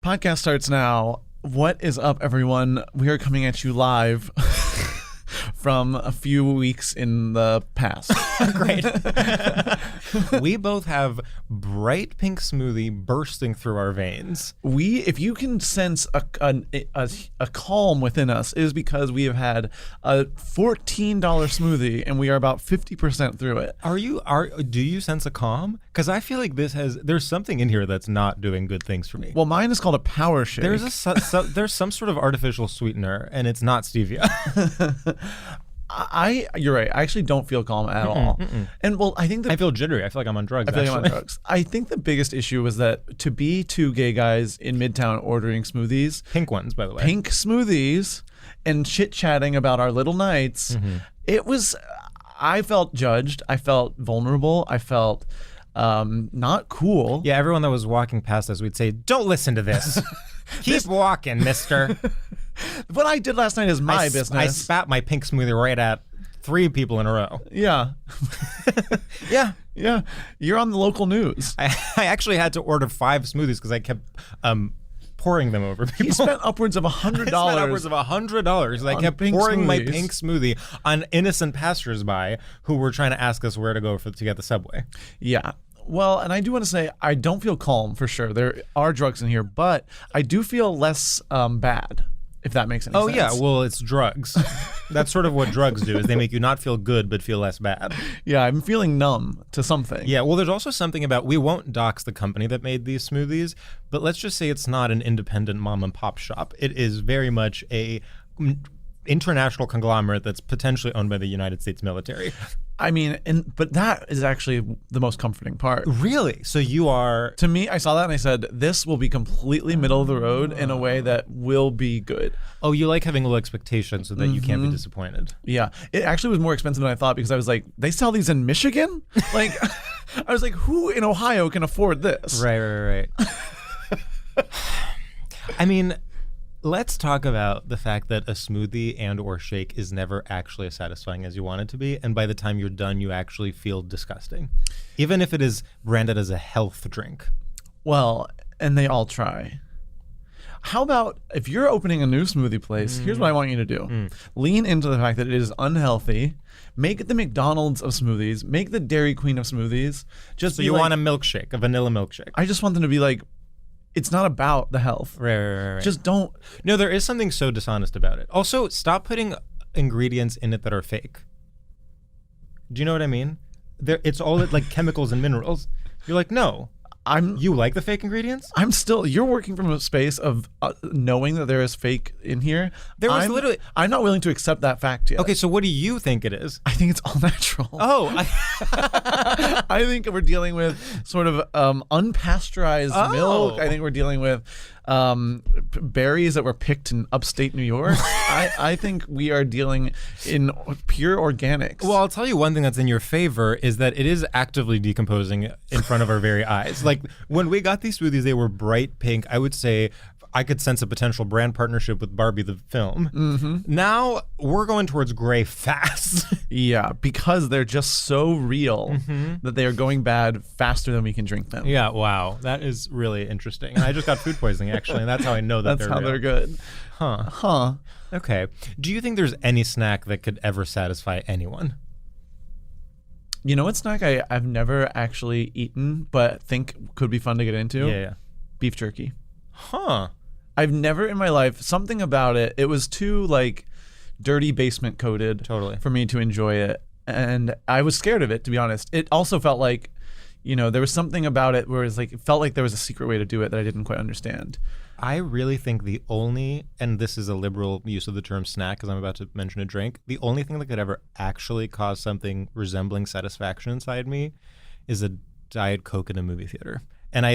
Podcast starts now. What is up, everyone? We are coming at you live from a few weeks in the past. Great. We both have bright pink smoothie bursting through our veins. If you can sense a calm within us, it is because we have had a $14 smoothie and we are about 50% through it. Do you sense a calm? Because I feel like there's something in here that's not doing good things for me. Well, mine is called a power shake. There's some sort of artificial sweetener, and it's not stevia. You're right. I actually don't feel calm at all. And well, I feel jittery. I feel like I'm on drugs. I feel like I'm on drugs. I think the biggest issue was that to be two gay guys in Midtown ordering smoothies, pink ones, by the way, pink smoothies, and chit-chatting about our little nights, it was. I felt judged. I felt vulnerable. I felt not cool. Yeah, everyone that was walking past us, we'd say, "Don't listen to this. Keep walking, mister." What I did last night is my business. I spat my pink smoothie right at 3 people in a row. Yeah. Yeah. You're on the local news. I actually had to order 5 smoothies because I kept pouring them over people. He spent upwards of $100. I spent upwards of $100. I kept pouring my pink smoothie on innocent passersby who were trying to ask us where to go to get the subway. Yeah. Well, and I do want to say I don't feel calm for sure. There are drugs in here, but I do feel less bad, if that makes any sense. Oh, yeah. Well, it's drugs. That's sort of what drugs do, is they make you not feel good but feel less bad. Yeah, I'm feeling numb to something. Yeah, well, there's also something about, we won't dox the company that made these smoothies, but let's just say it's not an independent mom and pop shop. It is very much a international conglomerate that's potentially owned by the United States military. I mean, but that is actually the most comforting part. Really? So you are... To me, I saw that and I said, this will be completely middle of the road in a way that will be good. Oh, you like having low expectations so that you can't be disappointed. Yeah. It actually was more expensive than I thought because I was like, they sell these in Michigan? Like, I was like, who in Ohio can afford this? Right. I mean... Let's talk about the fact that a smoothie and or shake is never actually as satisfying as you want it to be, and by the time you're done, you actually feel disgusting, even if it is branded as a health drink. Well, and they all try. How about if you're opening a new smoothie place, here's what I want you to do. Lean into the fact that it is unhealthy. Make it the McDonald's of smoothies. Make the Dairy Queen of smoothies. So you want a milkshake, a vanilla milkshake. I just want them to be like, it's not about the health. Right. Just don't. No, there is something so dishonest about it. Also, stop putting ingredients in it that are fake. Do you know what I mean? It's all like chemicals and minerals. You're like, no. You like the fake ingredients? You're working from a space of knowing that there is fake in here. I'm not willing to accept that fact yet. Okay, so what do you think it is? I think it's all natural. Oh. I think we're dealing with sort of unpasteurized milk. I think we're dealing with berries that were picked in upstate New York. I think we are dealing in pure organics. Well, I'll tell you one thing that's in your favor is that it is actively decomposing in front of our very eyes. Like when we got these smoothies, they were bright pink. I would say I could sense a potential brand partnership with Barbie the film. Now we're going towards gray fast. Yeah, because they're just so real that they are going bad faster than we can drink them. Yeah, wow. That is really interesting. And I just got food poisoning, actually, and that's how I know that they're real. They're good. Huh. Okay. Do you think there's any snack that could ever satisfy anyone? You know what snack I've never actually eaten, but think could be fun to get into? Yeah. Beef jerky. Huh. I've never in my life, something about it, it was too like dirty basement coated for me to enjoy it. And I was scared of it, to be honest. It also felt like, there was something about it where it felt like there was a secret way to do it that I didn't quite understand. I really think the only, and this is a liberal use of the term snack because I'm about to mention a drink, the only thing that could ever actually cause something resembling satisfaction inside me is a Diet Coke in a movie theater. And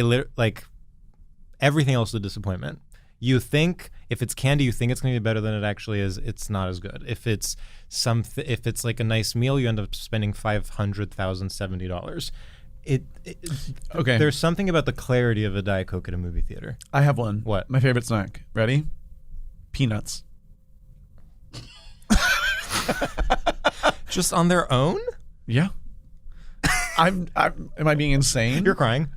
everything else is a disappointment. You think if it's candy, you think it's going to be better than it actually is. It's not as good. If it's like a nice meal, you end up spending $570. Okay. There's something about the clarity of a Diet Coke at a movie theater. I have one. What? My favorite snack. Ready? Peanuts. Just on their own? Yeah. Am I being insane? You're crying.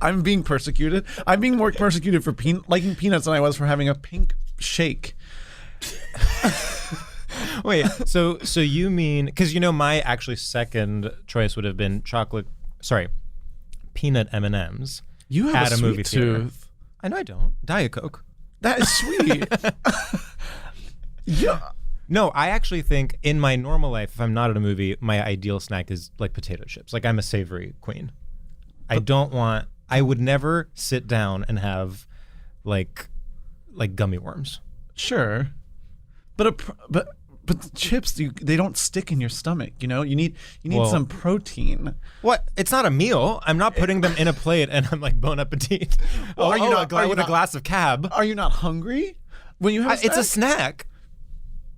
I'm being persecuted. I'm being more persecuted for liking peanuts than I was for having a pink shake. Wait, so you mean, because my actually second choice would have been peanut M&Ms. You have at a a movie sweet theater. tooth. I know I don't. Diet Coke. That is sweet. Yeah. No, I actually think in my normal life, if I'm not at a movie, my ideal snack is like potato chips. Like I'm a savory queen. I would never sit down and have like gummy worms. Sure. But the chips, they don't stick in your stomach. You need some protein. What? It's not a meal. I'm not putting them in a plate and I'm like bon appetit. Well, are you not with a glass of cab? Are you not hungry when you have? It's a snack.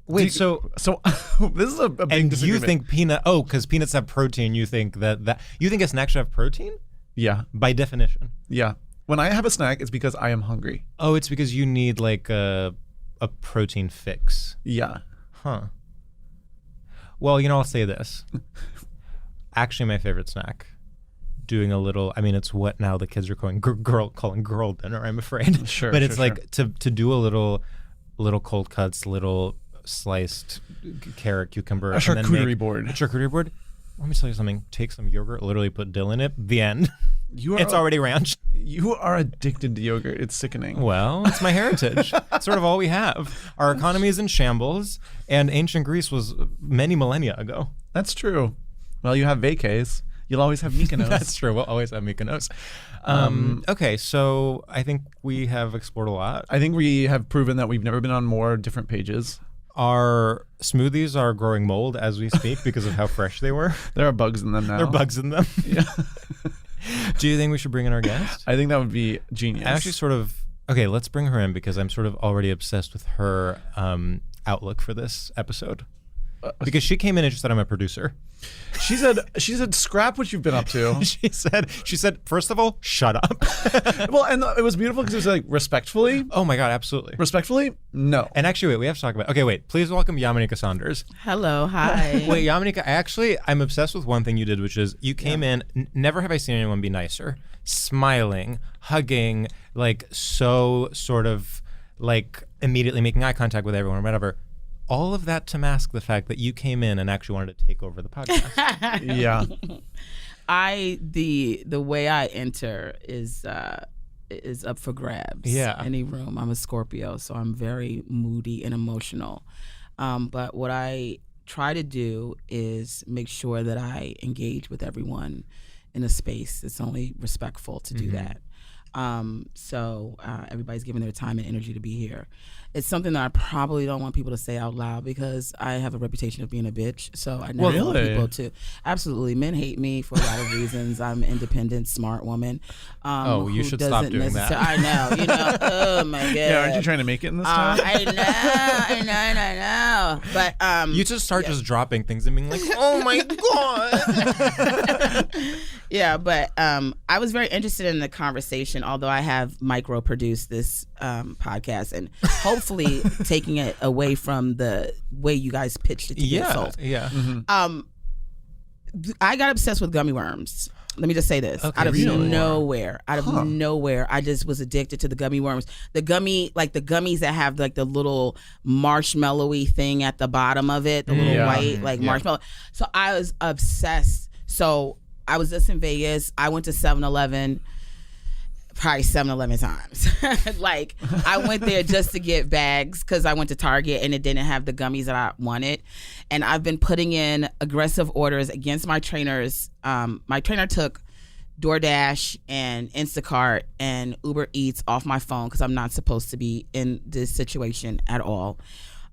Wait, so this is a big and disagreement. you think because peanuts have protein, you think that you think a snack should have protein? Yeah. By definition. Yeah. When I have a snack, it's because I am hungry. Oh, it's because you need like a protein fix. Yeah. Huh. Well, I'll say this. Actually, my favorite snack. Doing a little. I mean, it's what now the kids are calling girl dinner. I'm afraid. Sure. But it's like to do a little cold cuts, little sliced carrot, cucumber, a charcuterie board. A charcuterie board. Let me tell you something. Take some yogurt, literally put dill in it. The end. It's already ranch. You are addicted to yogurt. It's sickening. Well, it's my heritage. It's sort of all we have. Our economy is in shambles, and ancient Greece was many millennia ago. That's true. Well, you have vacays. You'll always have Mykonos. That's true. We'll always have Mykonos. Okay, so I think we have explored a lot. I think we have proven that we've never been on more different pages. Our smoothies are growing mold as we speak because of how fresh they were. There are bugs in them now. There are bugs in them. Yeah. Do you think we should bring in our guest? I think that would be genius. Actually, okay, let's bring her in because I'm sort of already obsessed with her outlook for this episode. Because she came in and she said, I'm a producer. She said, scrap what you've been up to. She said, first of all, shut up. Well, and it was beautiful because it was like, respectfully. Oh my God, absolutely. Respectfully, no. And actually, wait, we have to talk about, okay, wait, please welcome Yamaneika Saunders. Hello, hi. Wait, Yamaneika, I'm obsessed with one thing you did, which is you came in, never have I seen anyone be nicer, smiling, hugging, like so sort of like immediately making eye contact with everyone or whatever. All of that to mask the fact that you came in and actually wanted to take over the podcast. Yeah. The way I enter is up for grabs. Yeah. Any room. I'm a Scorpio, so I'm very moody and emotional. But what I try to do is make sure that I engage with everyone in a space that's only respectful to do that. So everybody's giving their time and energy to be here. It's something that I probably don't want people to say out loud because I have a reputation of being a bitch. So I never want people to. Absolutely. Men hate me for a lot of reasons. I'm an independent, smart woman. You should stop doing that. I know. Oh my God. Yeah, aren't you trying to make it in this time? I know. But you just start just dropping things and being like, oh my God. Yeah, but I was very interested in the conversation, although I have micro-produced this podcast and hopefully taking it away from the way you guys pitched it to get sold. Yeah. Mm-hmm. I got obsessed with gummy worms. Let me just say this. Okay, out of really? nowhere, I just was addicted to the gummy worms. The gummies that have like the little marshmallowy thing at the bottom of it, the little white marshmallow. So I was obsessed. So I was just in Vegas. I went to 7-Eleven probably 7-Eleven times. Like I went there just to get bags because I went to Target and it didn't have the gummies that I wanted. And I've been putting in aggressive orders against my trainers. My trainer took DoorDash and Instacart and Uber Eats off my phone because I'm not supposed to be in this situation at all.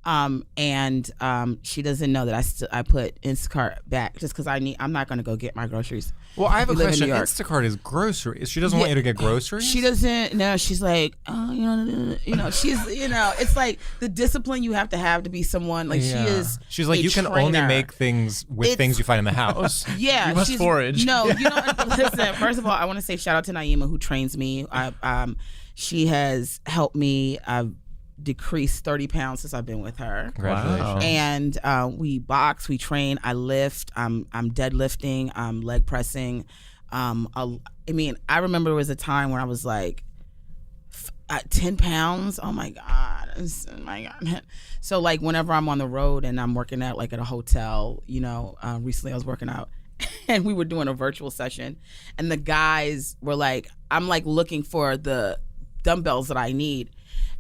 And she doesn't know that I put Instacart back just because I'm not going to go get my groceries. Well, I have a question. New York. Instacart is groceries. She doesn't want you to get groceries? She doesn't. No, she's like, it's like the discipline you have to be someone like she is. She's like, you can only make things with things you find in the house. Yeah. You must forage. No, you don't. Listen, first of all, I want to say shout out to Naima who trains me. She has helped me. decreased 30 pounds since I've been with her. Congratulations. And we box, we train, I lift, I'm deadlifting, I'm leg pressing. I remember there was a time where I was like, at 10 pounds. Oh my God. So like whenever I'm on the road and I'm working at a hotel, recently I was working out and we were doing a virtual session and the guys were like, I'm like looking for the dumbbells that I need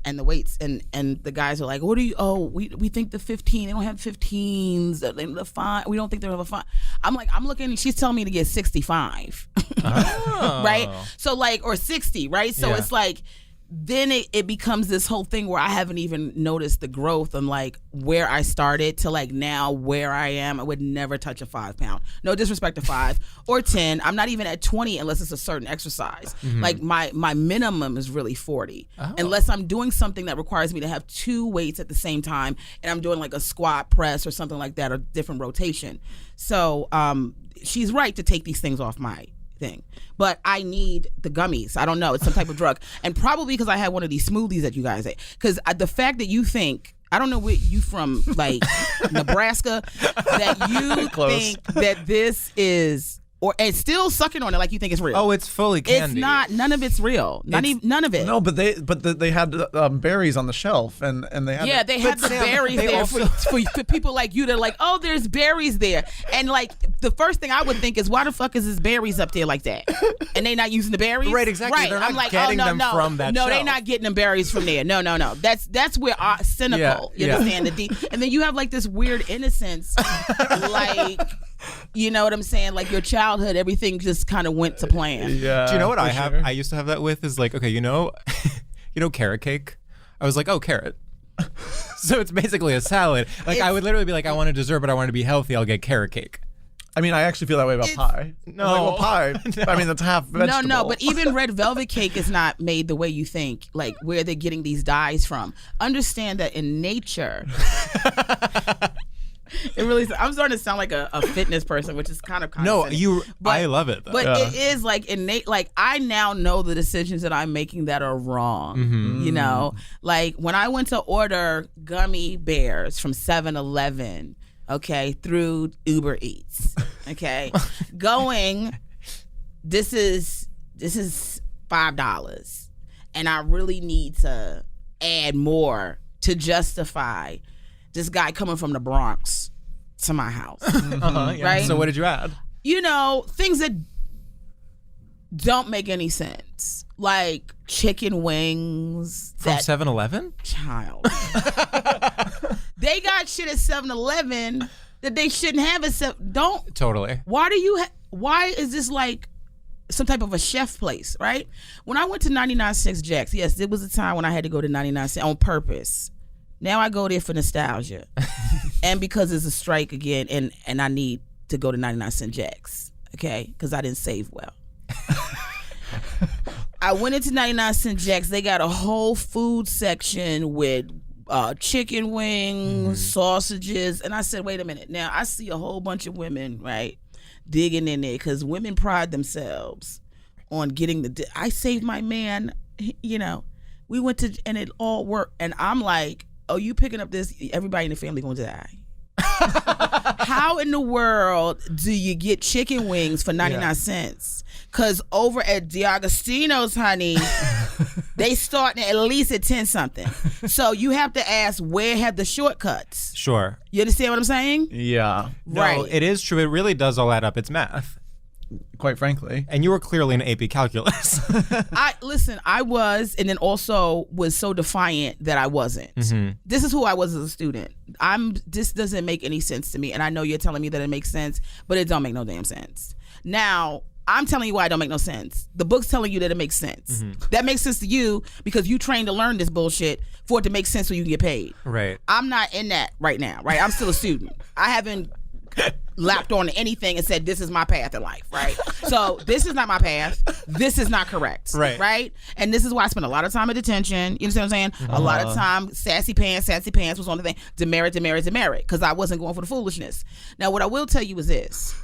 and the weights and the guys are like, what do you, we think the 15, they don't have 15s, the fine, we don't think they're have a fine. I'm like, I'm looking, she's telling me to get 65. Right? So or 60, right? So it's like, then it becomes this whole thing where I haven't even noticed the growth and where I started to now where I am. I would never touch a 5 pound. No disrespect to 5 or 10. I'm not even at 20 unless it's a certain exercise. My minimum is really 40. Unless I'm doing something that requires me to have 2 weights at the same time and I'm doing a squat press or something like that or different rotation. So she's right to take these things off my thing, but I need the gummies. I don't know, it's some type of drug, and probably because I had one of these smoothies that you guys ate. Because the fact that you think, I don't know where you from, Nebraska, that you think that this is, or it's still sucking on it like you think it's real. Oh, it's fully candy. It's not. None of it's real. None of it. No, but they had berries on the shelf, and they had they had the berries there for people like you that are like, oh, there's berries there, and the first thing I would think is, why the fuck is this berries up there like that? And they not using the berries, right? Exactly. Right. They're not I'm like, getting them from that. No, shelf. they're not getting them berries from there. No. That's where cynical. You understand the deep, and then you have this weird innocence, you know what I'm saying? Your childhood, everything just kind of went to plan. Yeah. Do you know what I have? Sure. I used to have that with is okay, you know carrot cake? I was like, oh, carrot. So it's basically a salad. I would literally be like, I want a dessert, but I want to be healthy. I'll get carrot cake. I mean, I actually feel that way about pie. No. Pie. No. I mean, that's half vegetable. No, but even red velvet cake is not made the way you think, where they're getting these dyes from. Understand that in nature... It really. I'm starting to sound like a fitness person, which is kind of no. I love it, though. But it is innate. I now know the decisions that I'm making that are wrong. Mm-hmm. When I went to order gummy bears from 7-Eleven, okay, through Uber Eats, okay, this is $5, and I really need to add more to justify this guy coming from the Bronx to my house. Right? So what did you add? Things that don't make any sense. Like chicken wings. From 7-Eleven? Child. They got shit at 7-Eleven that they shouldn't have at don't. Totally. Why is this some type of a chef place, right? When I went to 99 Cents Jack's, yes, there was a time when I had to go to 99 Cents on purpose. Now I go there for nostalgia and because it's a strike again and I need to go to 99 Cents Jack's, okay, because I didn't save well. I went into 99 Cents Jack's. They got a whole food section with chicken wings, sausages, and I said, wait a minute. Now I see a whole bunch of women, right, digging in there because women pride themselves on getting I saved my man, we went to, and it all worked, and I'm like, oh, you picking up this, everybody in the family going to die. How in the world do you get chicken wings for 99 cents? Because over at D'Agostino's, honey, they starting at least at 10 something. So you have to ask, where have the shortcuts? Sure. You understand what I'm saying? Yeah. Right. No, it is true. It really does all add up. It's math. Quite frankly. And you were clearly in AP calculus. I was, and then also was so defiant that I wasn't. Mm-hmm. This is who I was as a student. This doesn't make any sense to me, and I know you're telling me that it makes sense, but it don't make no damn sense. Now, I'm telling you why it don't make no sense. The book's telling you that it makes sense. Mm-hmm. That makes sense to you because you trained to learn this bullshit for it to make sense so you can get paid. Right. I'm not in that right now, right? I'm still a student. I haven't lapped on anything and said this is my path in life, right? So this is not my path. This is not correct, right? And this is why I spent a lot of time at detention. You understand what I'm saying? A lot of time, sassy pants was on the thing. Demerit, because I wasn't going for the foolishness. Now, what I will tell you is this.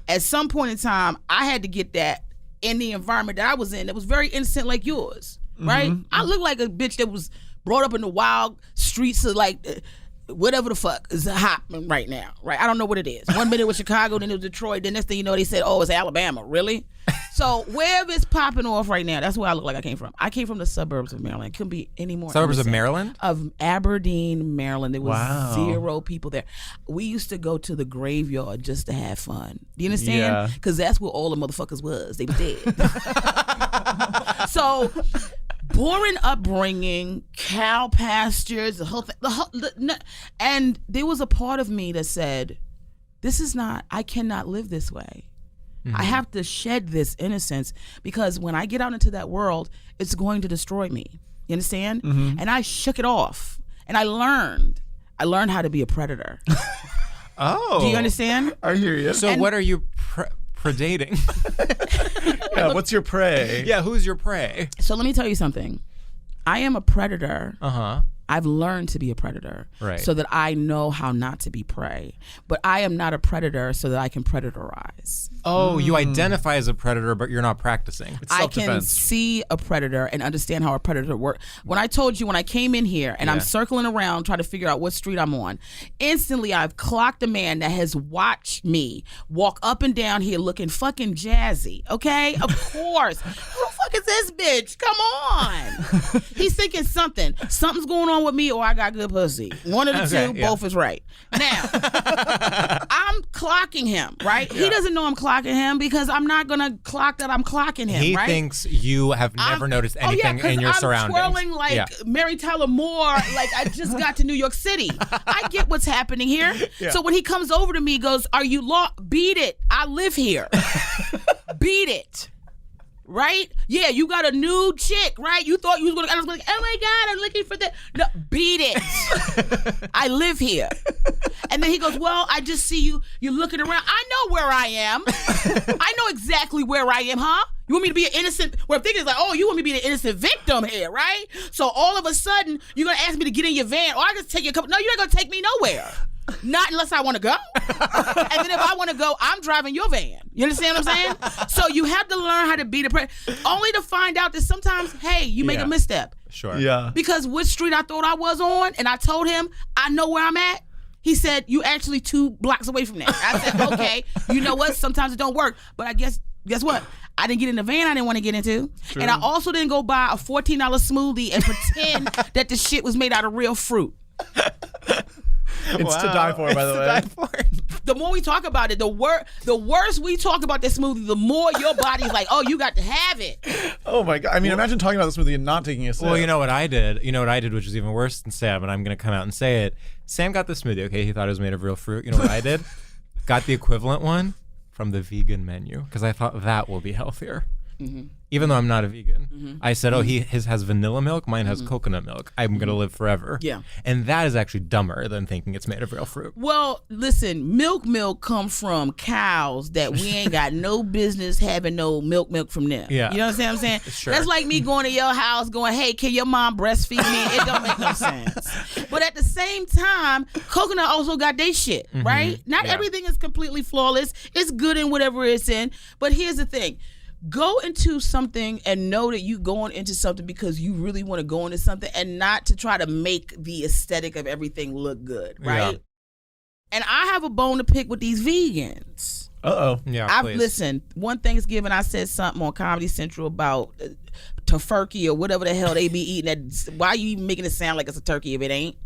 At some point in time, I had to get that in the environment that I was in that was very innocent like yours, right? Mm-hmm. I looked like a bitch that was brought up in the wild streets of like whatever the fuck is happening right now, right? I don't know what it is. 1 minute it was Chicago, then it was Detroit, then next thing you know they said, oh, it's Alabama. Really? So wherever it's popping off right now, that's where I look like I came from. I came from the suburbs of Maryland. It couldn't be any more. Suburbs of Maryland? Of Aberdeen, Maryland. There was 0 people there. We used to go to the graveyard just to have fun. Do you understand? Because that's where all the motherfuckers was. They were dead. So boring upbringing, cow pastures, the whole thing. And there was a part of me that said, I cannot live this way. Mm-hmm. I have to shed this innocence because when I get out into that world, it's going to destroy me. You understand? Mm-hmm. And I shook it off. And I learned how to be a predator. Oh. Do you understand? I hear you. So what are you predating? Yeah, what's your prey? Yeah, who's your prey? So let me tell you something. I am a predator. Uh-huh. I've learned to be a predator, right, so that I know how not to be prey. But I am not a predator so that I can predatorize. Oh, you identify as a predator, but you're not practicing. It's I self-defense. can see a predator and understand how a predator works. When I told you, when I came in here and I'm circling around trying to figure out what street I'm on, instantly I've clocked a man that has watched me walk up and down here looking fucking jazzy, okay? Of course. Who the fuck is this bitch? Come on. He's thinking something's going on with me or I got good pussy. One of the two, both is right. Now, I'm clocking him, right? Yeah. He doesn't know I'm clocking him because I'm not going to clock that I'm clocking him, right? He thinks you have never noticed anything in your surroundings. I'm twirling like Mary Tyler Moore, like I just got to New York City. I get what's happening here. Yeah. So when he comes over to me, he goes, are you lost? Beat it. I live here. Beat it. Right? Yeah, you got a new chick, right? You thought you was I was like, oh my God, I'm looking for that. No, beat it. I live here. And then he goes, well, I just see you're looking around. I know where I am. I know exactly where I am, huh? You want me to be an innocent, well, I'm thinking it's like, oh, you want me to be an innocent victim here, right? So all of a sudden, you're going to ask me to get in your van, or I can take you a couple, no, you're not going to take me nowhere. Not unless I want to go. And then if I want to go, I'm driving your van. You understand what I'm saying? So you have to learn how to be the predator, only to find out that sometimes, hey, you make a misstep. Sure. Yeah. Because which street I thought I was on, and I told him, I know where I'm at. He said, you actually 2 blocks away from that. I said, okay, you know what? Sometimes it don't work. But I guess what? I didn't get in the van I didn't want to get into. True. And I also didn't go buy a $14 smoothie and pretend that the shit was made out of real fruit. It's to die for, by the way. The more we talk about it, the worse we talk about this smoothie, the more your body's like, oh, you got to have it. Oh my God. I mean, imagine talking about the smoothie and not taking a sip. Well, you know what I did, which is even worse than Sam, and I'm going to come out and say it. Sam got the smoothie, okay? He thought it was made of real fruit. You know what I did? Got the equivalent one from the vegan menu, because I thought that will be healthier. Mm-hmm. Even though I'm not a vegan. Mm-hmm. I said, oh, his has vanilla milk, mine has coconut milk. I'm going to live forever. Yeah. And that is actually dumber than thinking it's made of real fruit. Well, listen, milk come from cows that we ain't got no business having no milk from them. Yeah. You know what I'm saying? Sure. That's like me going to your house going, hey, can your mom breastfeed me? It don't make no sense. But at the same time, coconut also got their shit, right? Not everything is completely flawless. It's good in whatever it's in. But here's the thing. Go into something and know that you going into something because you really want to go into something and not to try to make the aesthetic of everything look good, right? Yeah. And I have a bone to pick with these vegans. Uh-oh. Yeah, listen, one Thanksgiving I said something on Comedy Central about tofurkey or whatever the hell they be eating. Why are you even making it sound like it's a turkey if it ain't?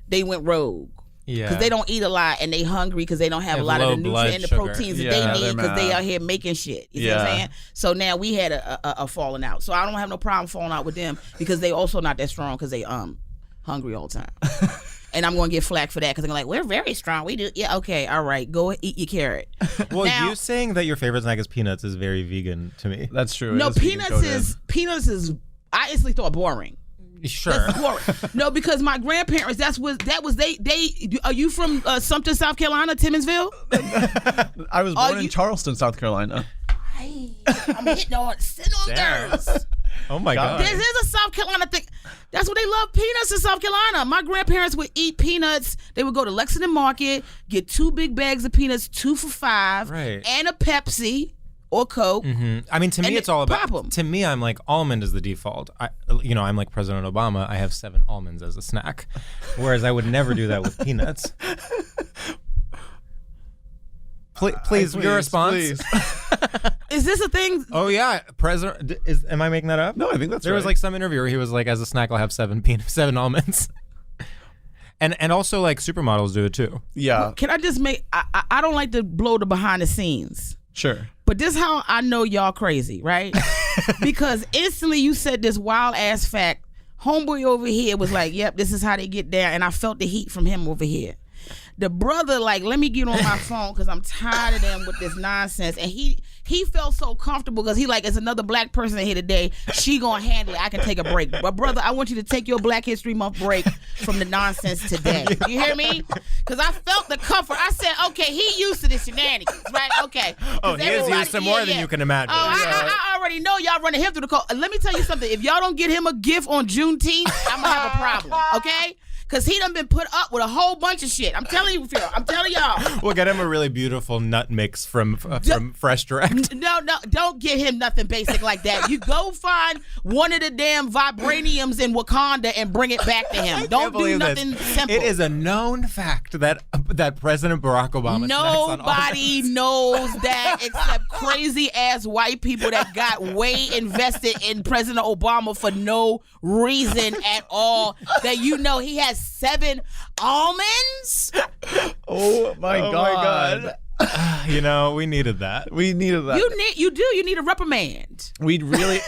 They went rogue. Yeah, because they don't eat a lot and they hungry because they don't have a lot of the nutrients and the proteins that they need because they out here making shit. You know what I'm saying? So now we had a falling out. So I don't have no problem falling out with them because they also not that strong because they hungry all the time. And I'm going to get flack for that because they're like, we're very strong. We do. Yeah, okay, all right. Go eat your carrot. Well, now, you saying that your favorite snack is peanuts is very vegan to me. That's true. No, peanuts is I instantly thought boring. Sure. No, because my grandparents, that was they. Are you from Sumter, South Carolina, Timmonsville? I was born in Charleston, South Carolina. I'm hitting on girls. Oh my God. This is a South Carolina thing. That's what they love, peanuts in South Carolina. My grandparents would eat peanuts. They would go to Lexington Market, get 2 big bags of peanuts, 2 for $5, and a Pepsi. or Coke. I mean, to me, it's all about. Pop 'em. To me, I'm like almond is the default. I'm like President Obama. I have 7 almonds as a snack, whereas I would never do that with peanuts. Please, your response. Please. Is this a thing? Oh yeah, President. Am I making that up? No, I think that's there was like some interview where he was like, as a snack, I'll have 7 almonds. And also like supermodels do it too. Yeah. Can I just make? I don't like to blow the behind the scenes. Sure. But this how I know y'all crazy, right? Because instantly you said this wild ass fact. Homeboy over here was like, "Yep, this is how they get down," and I felt the heat from him over here. The brother like, let me get on my phone because I'm tired of them with this nonsense. And he felt so comfortable because he like, it's another black person here today. She gonna handle it. I can take a break. But brother, I want you to take your Black History Month break from the nonsense today. You hear me? Because I felt the comfort. I said, okay, he used to the shenanigans, right? Okay. Oh, he is used to more than you can imagine. Oh, I already know y'all running him through the court. Let me tell you something. If y'all don't get him a gift on Juneteenth, I'm gonna have a problem. Okay? Because he done been put up with a whole bunch of shit. I'm telling you, Phil. I'm telling y'all. We'll get him a really beautiful nut mix from Fresh Direct. No, don't get him nothing basic like that. You go find one of the damn vibraniums in Wakanda and bring it back to him. Don't do nothing simple. It is a known fact that President Barack Obama nobody knows that except crazy ass white people that got way invested in President Obama for no reason at all. That he has 7 almonds. Oh my God. We needed that. We needed that. You need a reprimand.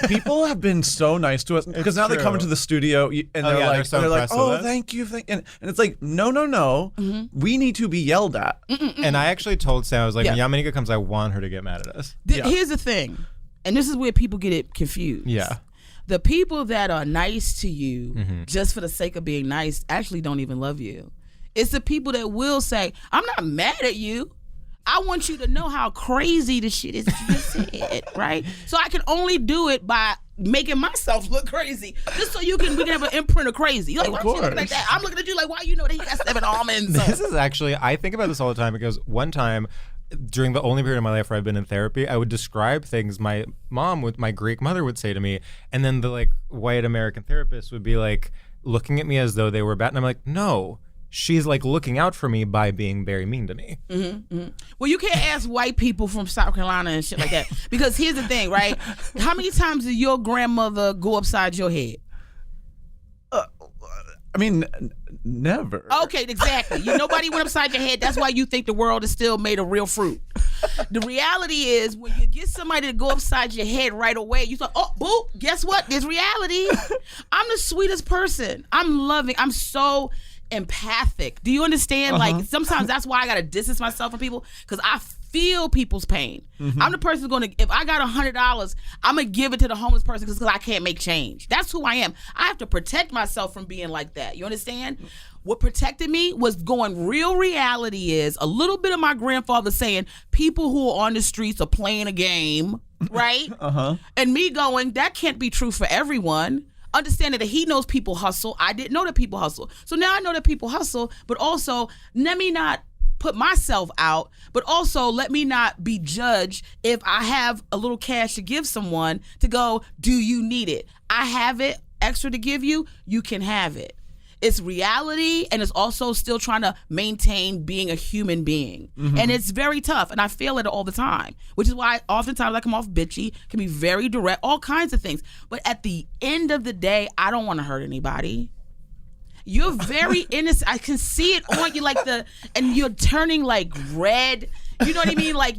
People have been so nice to us because now they come into the studio and they're like, oh, thank you. And it's like, no. Mm-hmm. We need to be yelled at. And I actually told Sam, I was like, when Yamaneika comes, I want her to get mad at us. Here's the thing, and this is where people get it confused. Yeah. The people that are nice to you just for the sake of being nice actually don't even love you. It's the people that will say, I'm not mad at you. I want you to know how crazy the shit is that you just said, right? So I can only do it by making myself look crazy, just so we can have an imprint of crazy. Like, why you looking like that? I'm looking at you like, why you know that he got 7 almonds? This is actually, I think about this all the time because one time, during the only period of my life where I've been in therapy, I would describe things my Greek mother would say to me, and then the like white American therapist would be like looking at me as though they were bad, and I'm like, no, she's like looking out for me by being very mean to me. Well, you can't ask white people from South Carolina and shit like that because here's the thing, right? How many times did your grandmother go upside your head? I mean, never. Okay, exactly. Nobody went upside your head. That's why you think the world is still made of real fruit. The reality is when you get somebody to go upside your head right away, you thought, oh, boo, guess what? There's reality. I'm the sweetest person. I'm loving. I'm so empathic. Do you understand? Like sometimes that's why I got to distance myself from people because I feel people's pain. I'm the person if I got $100, I'm gonna give it to the homeless person because I can't make change. That's who I am. I have to protect myself from being like that. You understand? What protected me was going real reality is a little bit of my grandfather saying people who are on the streets are playing a game, right? And me going, that can't be true for everyone. Understanding that he knows people hustle. I didn't know that people hustle. So now I know that people hustle, but also let me not put myself out, but also let me not be judged if I have a little cash to give someone to go, do you need it? I have it extra to give you, you can have it. It's reality, and it's also still trying to maintain being a human being. And it's very tough, and I feel it all the time, which is why oftentimes I come off bitchy, can be very direct, all kinds of things. But at the end of the day, I don't want to hurt anybody. You're very innocent. I can see it on you, and you're turning like red. You know what I mean? Like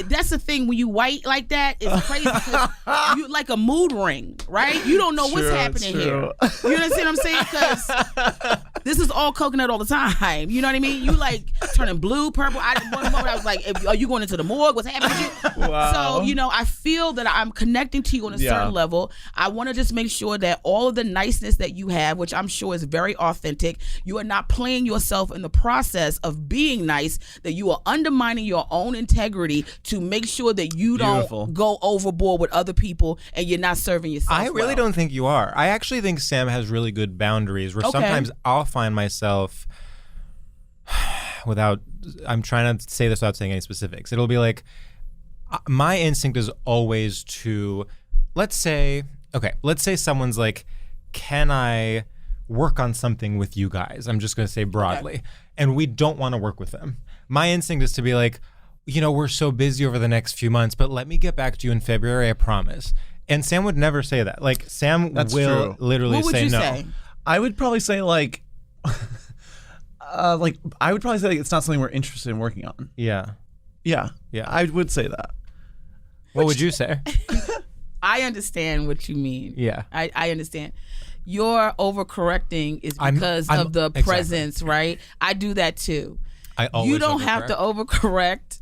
that's the thing when you white like that, it's crazy because you like a mood ring, right? You don't know what's happening here. You understand what I'm saying? Because this is all coconut all the time. You know what I mean? You like turning blue, purple. One moment I was like, are you going into the morgue? What's happening? Wow. So, I feel that I'm connecting to you on a certain level. I want to just make sure that all of the niceness that you have, which I'm sure is very authentic, you are not playing yourself in the process of being nice, that you are undermining your own integrity to make sure that you don't go overboard with other people and you're not serving yourself. I really don't think you are. I actually think Sam has really good boundaries where sometimes I'll find myself I'm trying to say this without saying any specifics. It'll be like, my instinct is always to, let's say someone's like, can I work on something with you guys? I'm just going to say broadly. Okay. And we don't want to work with them. My instinct is to be like, we're so busy over the next few months, but let me get back to you in February, I promise. And Sam would never say that. Like, Sam will literally say no. Say? I would probably say like, I would probably say like, it's not something we're interested in working on. Yeah. Yeah. I would say that. What would you say? I understand what you mean. Yeah. I understand. Your overcorrecting is because of the presence, right? I do that too. I always You don't have to overcorrect.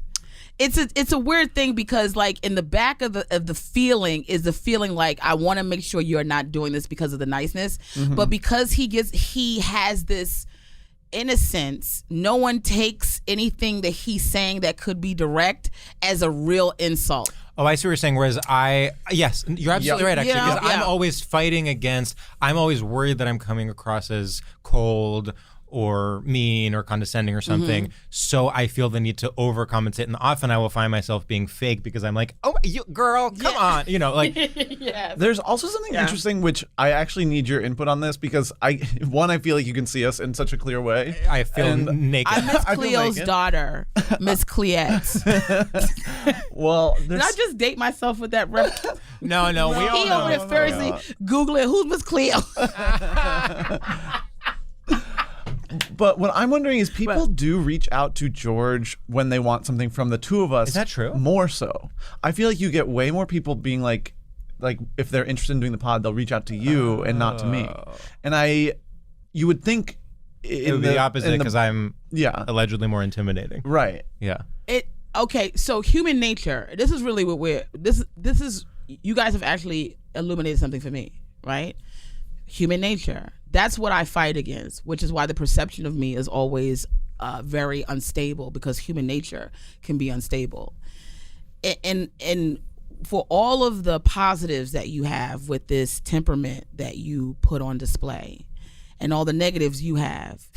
It's a weird thing because like in the back of the feeling is the feeling like I want to make sure you're not doing this because of the niceness, but because he has this innocence, no one takes anything that he's saying that could be direct as a real insult. Oh, I see what you're saying. Whereas yes, you're absolutely right, actually. Because I'm always fighting against, I'm always worried that I'm coming across as cold or mean or condescending or something. So I feel the need to overcompensate. And often I will find myself being fake because I'm like, oh, you girl, come on. Like. Yes. There's also something interesting, which I actually need your input on this because I feel like you can see us in such a clear way. I feel naked. I'm Miss Cleo's daughter, Miss Cleette. Well, did I just date myself with that reference? No, we all know. He over there furiously Googling who's Miss Cleo. But what I'm wondering is people do reach out to George when they want something from the two of us. Is that true? More so. I feel like you get way more people being like if they're interested in doing the pod, they'll reach out to you and not to me. And you would think it would be the opposite because I'm allegedly more intimidating. Right. Yeah. Okay, so human nature. This is really what this is. You guys have actually illuminated something for me, right? Human nature. That's what I fight against, which is why the perception of me is always very unstable because human nature can be unstable. And for all of the positives that you have with this temperament that you put on display and all the negatives you have.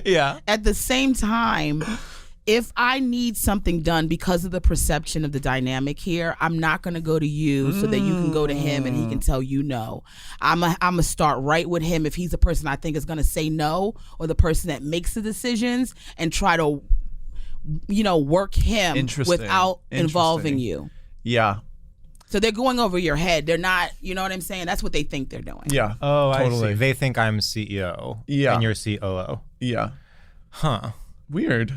Yeah. At the same time, if I need something done because of the perception of the dynamic here, I'm not going to go to you so that you can go to him and he can tell you no. I'm going to start right with him if he's the person I think is going to say no or the person that makes the decisions and try to, work him without involving you. Yeah. So they're going over your head. They're not, you know what I'm saying? That's what they think they're doing. Yeah. Oh, totally. I see. They think I'm CEO. Yeah. And you're COO. Yeah. Huh. Weird.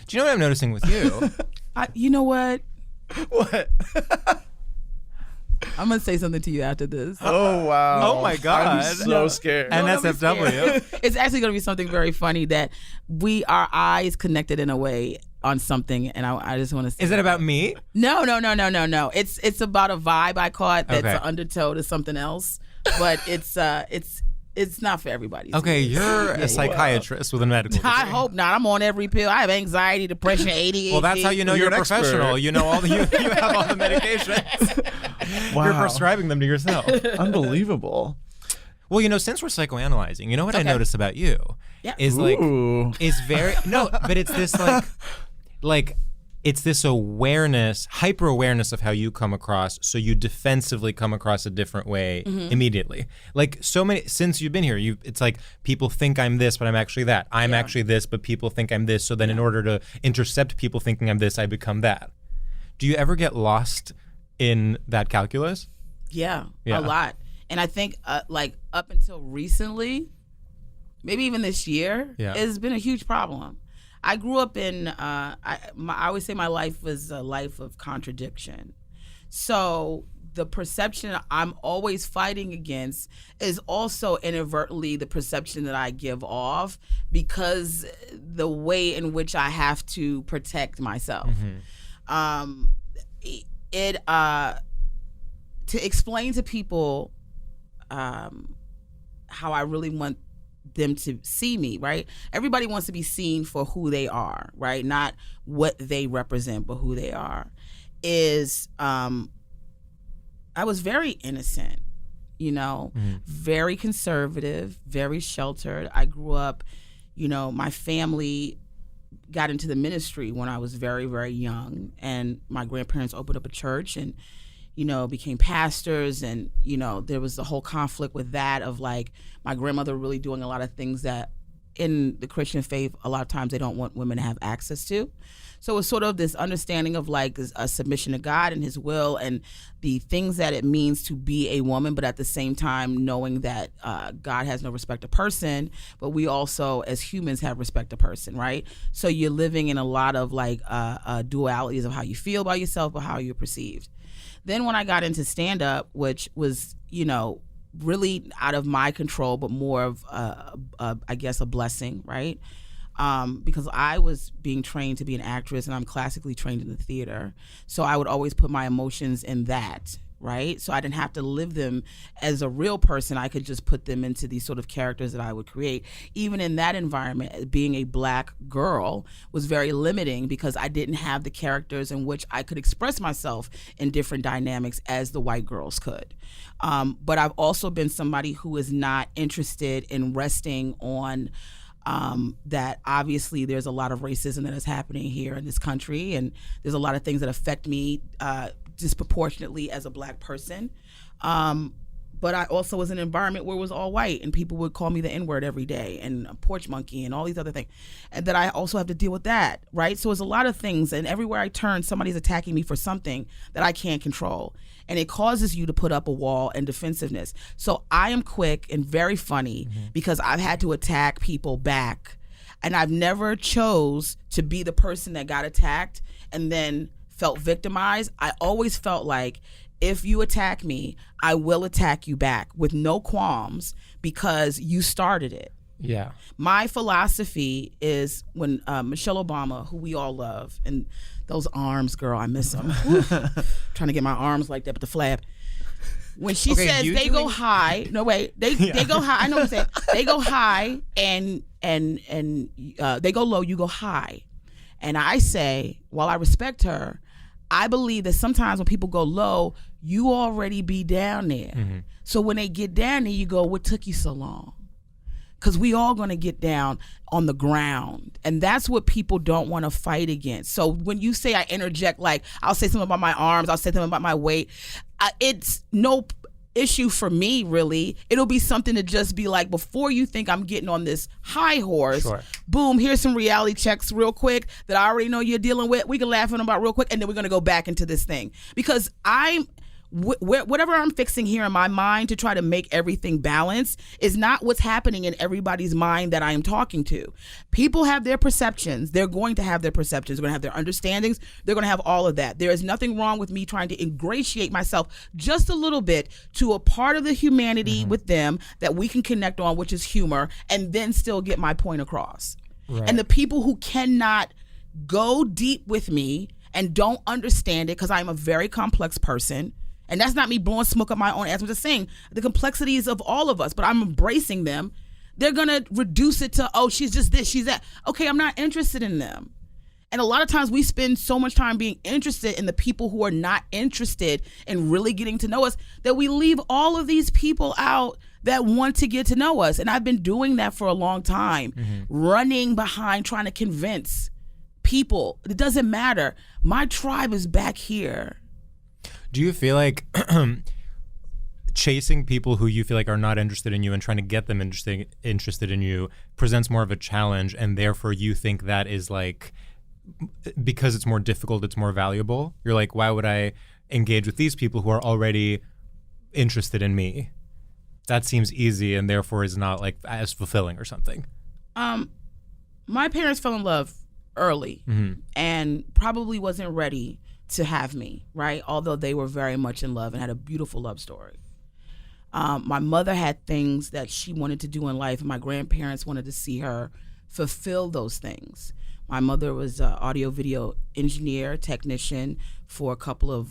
Do you know what I'm noticing with you? You know what? What? I'm going to say something to you after this. Oh, wow. Oh, my God. I'm so scared. NSFW. It's actually going to be something very funny that our eyes connected in a way on something, and I just want to say. Is it about me? No. It's about a vibe I caught that's an undertow to something else, but it's not for everybody. Okay, you're a psychiatrist with a medical degree. I hope not. I'm on every pill. I have anxiety, depression, ADHD. Well, that's how you know you're a professional. Expert. You know you have all the medications. Wow. You're prescribing them to yourself. Unbelievable. Well, since we're psychoanalyzing, you know what I noticed about you? Yeah. Is very but it's this like it's this awareness, hyper awareness of how you come across, so you defensively come across a different way immediately. Like so many, since you've been here, it's like people think I'm this, but I'm actually that. I'm actually this, but people think I'm this. So then in order to intercept people thinking I'm this, I become that. Do you ever get lost in that calculus? Yeah. A lot. And I think like up until recently, maybe even this year, it's been a huge problem. I grew up in, I always say my life was a life of contradiction. So the perception I'm always fighting against is also inadvertently the perception that I give off because the way in which I have to protect myself. To explain to people how I really want them to see me, right? Everybody wants to be seen for who they are, right? Not what they represent, but who they are. I was very innocent, very conservative, very sheltered. I grew up, my family got into the ministry when I was very, very young, and my grandparents opened up a church and, became pastors, and, there was the whole conflict with that of like my grandmother really doing a lot of things that in the Christian faith, a lot of times they don't want women to have access to. So it's sort of this understanding of like a submission to God and his will and the things that it means to be a woman, but at the same time knowing that God has no respect to person, but we also as humans have respect to person, right? So you're living in a lot of like dualities of how you feel about yourself or how you're perceived. Then when I got into stand-up, which was, really out of my control, but more of, I guess, a blessing, right? Because I was being trained to be an actress and I'm classically trained in the theater. So I would always put my emotions in that, right? So I didn't have to live them as a real person. I could just put them into these sort of characters that I would create. Even in that environment, being a black girl was very limiting because I didn't have the characters in which I could express myself in different dynamics as the white girls could. But I've also been somebody who is not interested in resting on that obviously there's a lot of racism that is happening here in this country, and there's a lot of things that affect me disproportionately as a black person. But I also was in an environment where it was all white and people would call me the N-word every day and a porch monkey and all these other things. And that I also have to deal with that, right? So it's a lot of things, and everywhere I turn, somebody's attacking me for something that I can't control. And it causes you to put up a wall and defensiveness. So I am quick and very funny because I've had to attack people back. And I've never chose to be the person that got attacked and then felt victimized. I always felt like if you attack me, I will attack you back with no qualms because you started it. Yeah. My philosophy is when Michelle Obama, who we all love, and those arms, girl, I miss them. Trying to get my arms like that with the flab. When she says they go high, no wait, they go high. I know what I'm saying. They go high and they go low. You go high, and I say, while I respect her, I believe that sometimes when people go low, you already be down there. Mm-hmm. So when they get down there, you go, what took you so long? Because we all going to get down on the ground. And that's what people don't want to fight against. So when you say I interject, like I'll say something about my arms, I'll say something about my weight, it's no issue for me, really. It'll be something to just be like, before you think I'm getting on this high horse, sure, boom, here's some reality checks real quick that I already know you're dealing with. We can laugh at them about real quick, and then we're going to go back into this thing. Because whatever I'm fixing here in my mind to try to make everything balance is not what's happening in everybody's mind that I am talking to. People have their perceptions. They're going to have their perceptions. They're going to have their understandings. They're going to have all of that. There is nothing wrong with me trying to ingratiate myself just a little bit to a part of the humanity with them that we can connect on, which is humor, and then still get my point across. Right. And the people who cannot go deep with me and don't understand it, because I'm a very complex person, and that's not me blowing smoke up my own ass. I'm just saying the complexities of all of us, but I'm embracing them. They're going to reduce it to, oh, she's just this, she's that. Okay, I'm not interested in them. And a lot of times we spend so much time being interested in the people who are not interested in really getting to know us that we leave all of these people out that want to get to know us. And I've been doing that for a long time, running behind trying to convince people. It doesn't matter. My tribe is back here. Do you feel like chasing people who you feel like are not interested in you and trying to get them interested in you presents more of a challenge, and therefore you think that is like, because it's more difficult, it's more valuable? You're like, why would I engage with these people who are already interested in me? That seems easy and therefore is not like as fulfilling or something. My parents fell in love early and probably wasn't ready to have me, right? Although they were very much in love and had a beautiful love story. My mother had things that she wanted to do in life, and my grandparents wanted to see her fulfill those things. My mother was an audio video engineer, technician for a couple of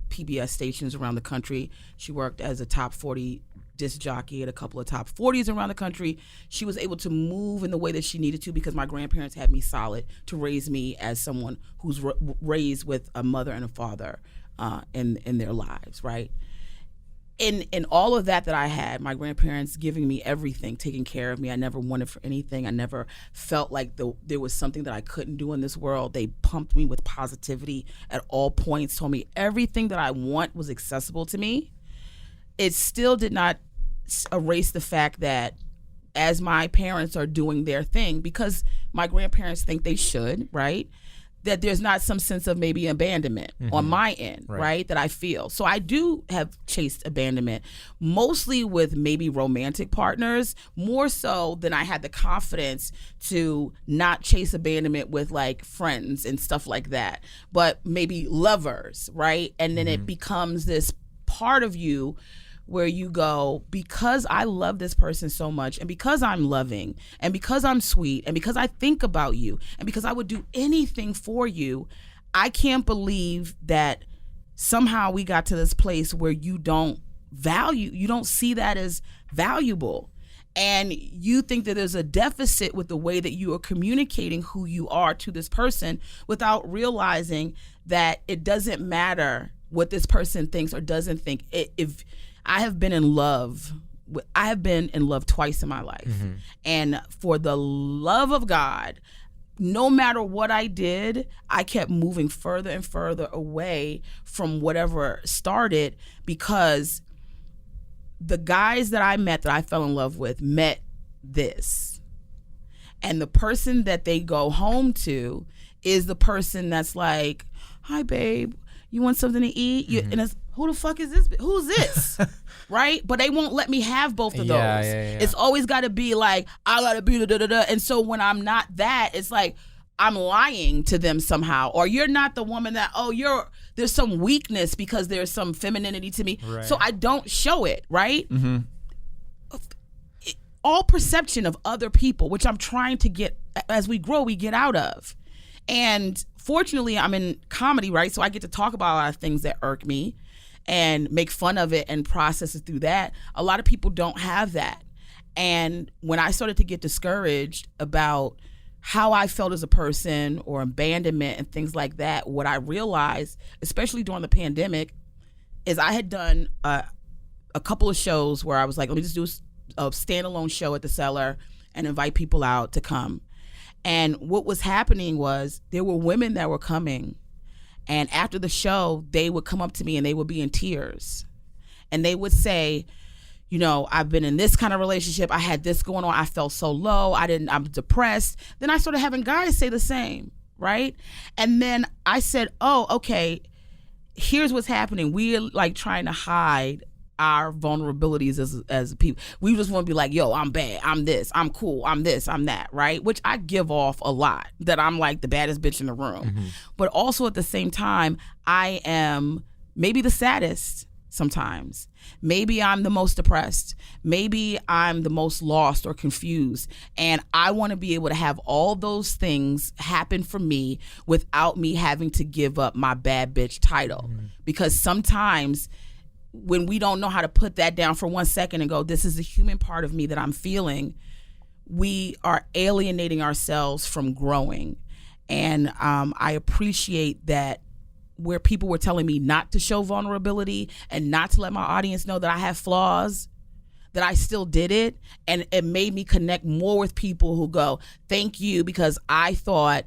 PBS stations around the country. She worked as a top 40 disc jockey at a couple of top 40s around the country. She was able to move in the way that she needed to because my grandparents had me solid to raise me as someone who's raised with a mother and a father in their lives, right? in all of that I had, my grandparents giving me everything, taking care of me. I never wanted for anything. I never felt like there was something that I couldn't do in this world. They pumped me with positivity at all points, told me everything that I want was accessible to me. It still did not erase the fact that as my parents are doing their thing, because my grandparents think they should, right? That there's not some sense of maybe abandonment on my end, right? That I feel. So I do have chased abandonment, mostly with maybe romantic partners, more so than I had the confidence to not chase abandonment with like friends and stuff like that, but maybe lovers, right? And then it becomes this part of you where you go, because I love this person so much, and because I'm loving, and because I'm sweet, and because I think about you, and because I would do anything for you, I can't believe that somehow we got to this place where you don't see that as valuable. And you think that there's a deficit with the way that you are communicating who you are to this person without realizing that it doesn't matter what this person thinks or doesn't think. If I have been in love twice in my life. And for the love of God, no matter what I did, I kept moving further and further away from whatever started, because the guys that I met, that I fell in love with, met this. And the person that they go home to is the person that's like, hi, babe, you want something to eat? And it's, who the fuck is this? Who's this? Right? But they won't let me have both of those. Yeah. It's always got to be like, I got to be da-da-da-da. And so when I'm not that, it's like I'm lying to them somehow. Or you're not the woman that, there's some weakness because there's some femininity to me. Right. So I don't show it, right? All perception of other people, which I'm trying to get, as we grow, we get out of. And fortunately, I'm in comedy, right? So I get to talk about a lot of things that irk me and make fun of it and process it through that. A lot of people don't have that. And when I started to get discouraged about how I felt as a person or abandonment and things like that, what I realized, especially during the pandemic, is I had done a couple of shows where I was like, let me just do a standalone show at the Cellar and invite people out to come. And what was happening was there were women that were coming, and after the show, they would come up to me and they would be in tears. And they would say, I've been in this kind of relationship. I had this going on. I felt so low. I'm depressed. Then I started having guys say the same, right? And then I said, oh, okay, here's what's happening. We're like trying to hide our vulnerabilities as people. We just want to be like, yo, I'm bad, I'm this, I'm cool, I'm this, I'm that, right? Which I give off a lot, that I'm like the baddest bitch in the room. But also at the same time, I am maybe the saddest sometimes. Maybe I'm the most depressed. Maybe I'm the most lost or confused. And I want to be able to have all those things happen for me without me having to give up my bad bitch title. Because sometimes when we don't know how to put that down for 1 second and go, this is the human part of me that I'm feeling, we are alienating ourselves from growing. And I appreciate that where people were telling me not to show vulnerability and not to let my audience know that I have flaws, that I still did it. And it made me connect more with people who go, thank you, because I thought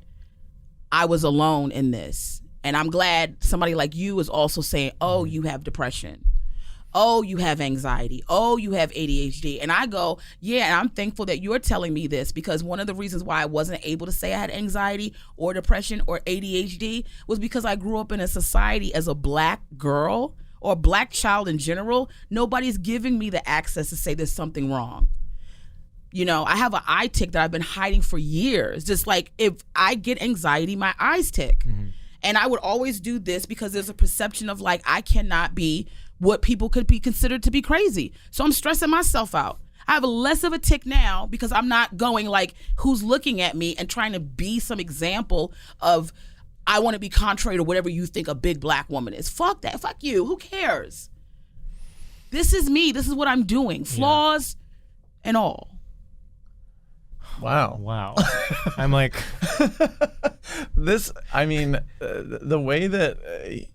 I was alone in this. And I'm glad somebody like you is also saying, oh, you have depression. Oh, you have anxiety. Oh, you have ADHD. And I go, yeah, and I'm thankful that you're telling me this, because one of the reasons why I wasn't able to say I had anxiety or depression or ADHD was because I grew up in a society as a Black girl or Black child in general. Nobody's giving me the access to say there's something wrong. I have an eye tick that I've been hiding for years. Just like if I get anxiety, my eyes tick. And I would always do this because there's a perception of like, I cannot be what people could be considered to be crazy. So I'm stressing myself out. I have less of a tick now because I'm not going like, who's looking at me and trying to be some example of, I want to be contrary to whatever you think a big Black woman is. Fuck that. Fuck you. Who cares? This is me. This is what I'm doing. Flaws and all. Wow. I'm like, this. I mean, the way that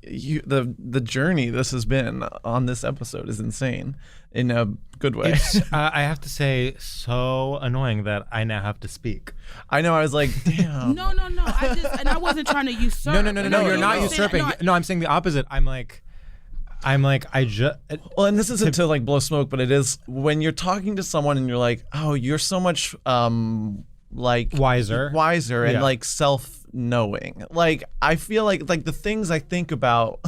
the journey this has been on this episode is insane in a good way. It's, I have to say, so annoying that I now have to speak. I know. I was like, damn. No. I wasn't trying to usurp. No. You're not usurping. No, I'm saying the opposite. I'm like, I just. Well, and this isn't to like blow smoke, but it is when you're talking to someone and you're like, oh, you're so much like wiser and like self-knowing. Like I feel like the things I think about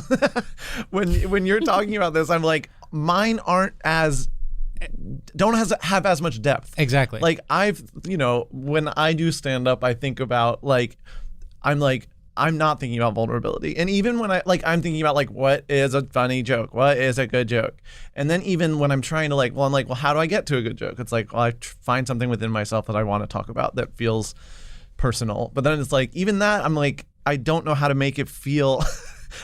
when you're talking about this, I'm like, mine don't have as much depth. Exactly. Like when I do stand up, I think about I'm not thinking about vulnerability. And even when I'm thinking about what is a funny joke? What is a good joke? And then even when I'm trying to I'm like, well, how do I get to a good joke? It's like, well, I find something within myself that I want to talk about that feels personal. But then it's like, even that, I'm like, I don't know how to make it feel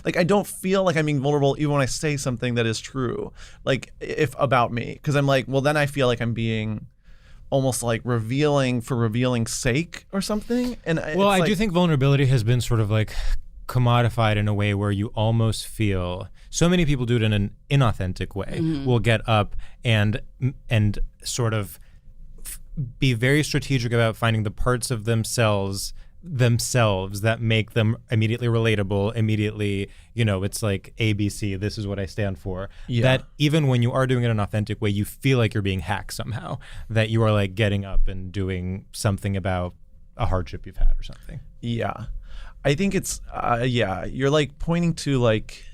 like I don't feel like I'm being vulnerable even when I say something that is true, like if about me. Because I'm like, well, then I feel like I'm being almost like revealing for revealing's sake or something. And well, I do think vulnerability has been sort of like commodified in a way where you almost feel, so many people do it in an inauthentic way. Mm-hmm. Will get up and sort of be very strategic about finding the parts of themselves that make them immediately relatable, immediately, it's like ABC, this is what I stand for. Yeah. That even when you are doing it in an authentic way, you feel like you're being hacked somehow, that you are like getting up and doing something about a hardship you've had or something. Yeah. I think it's, you're like pointing to like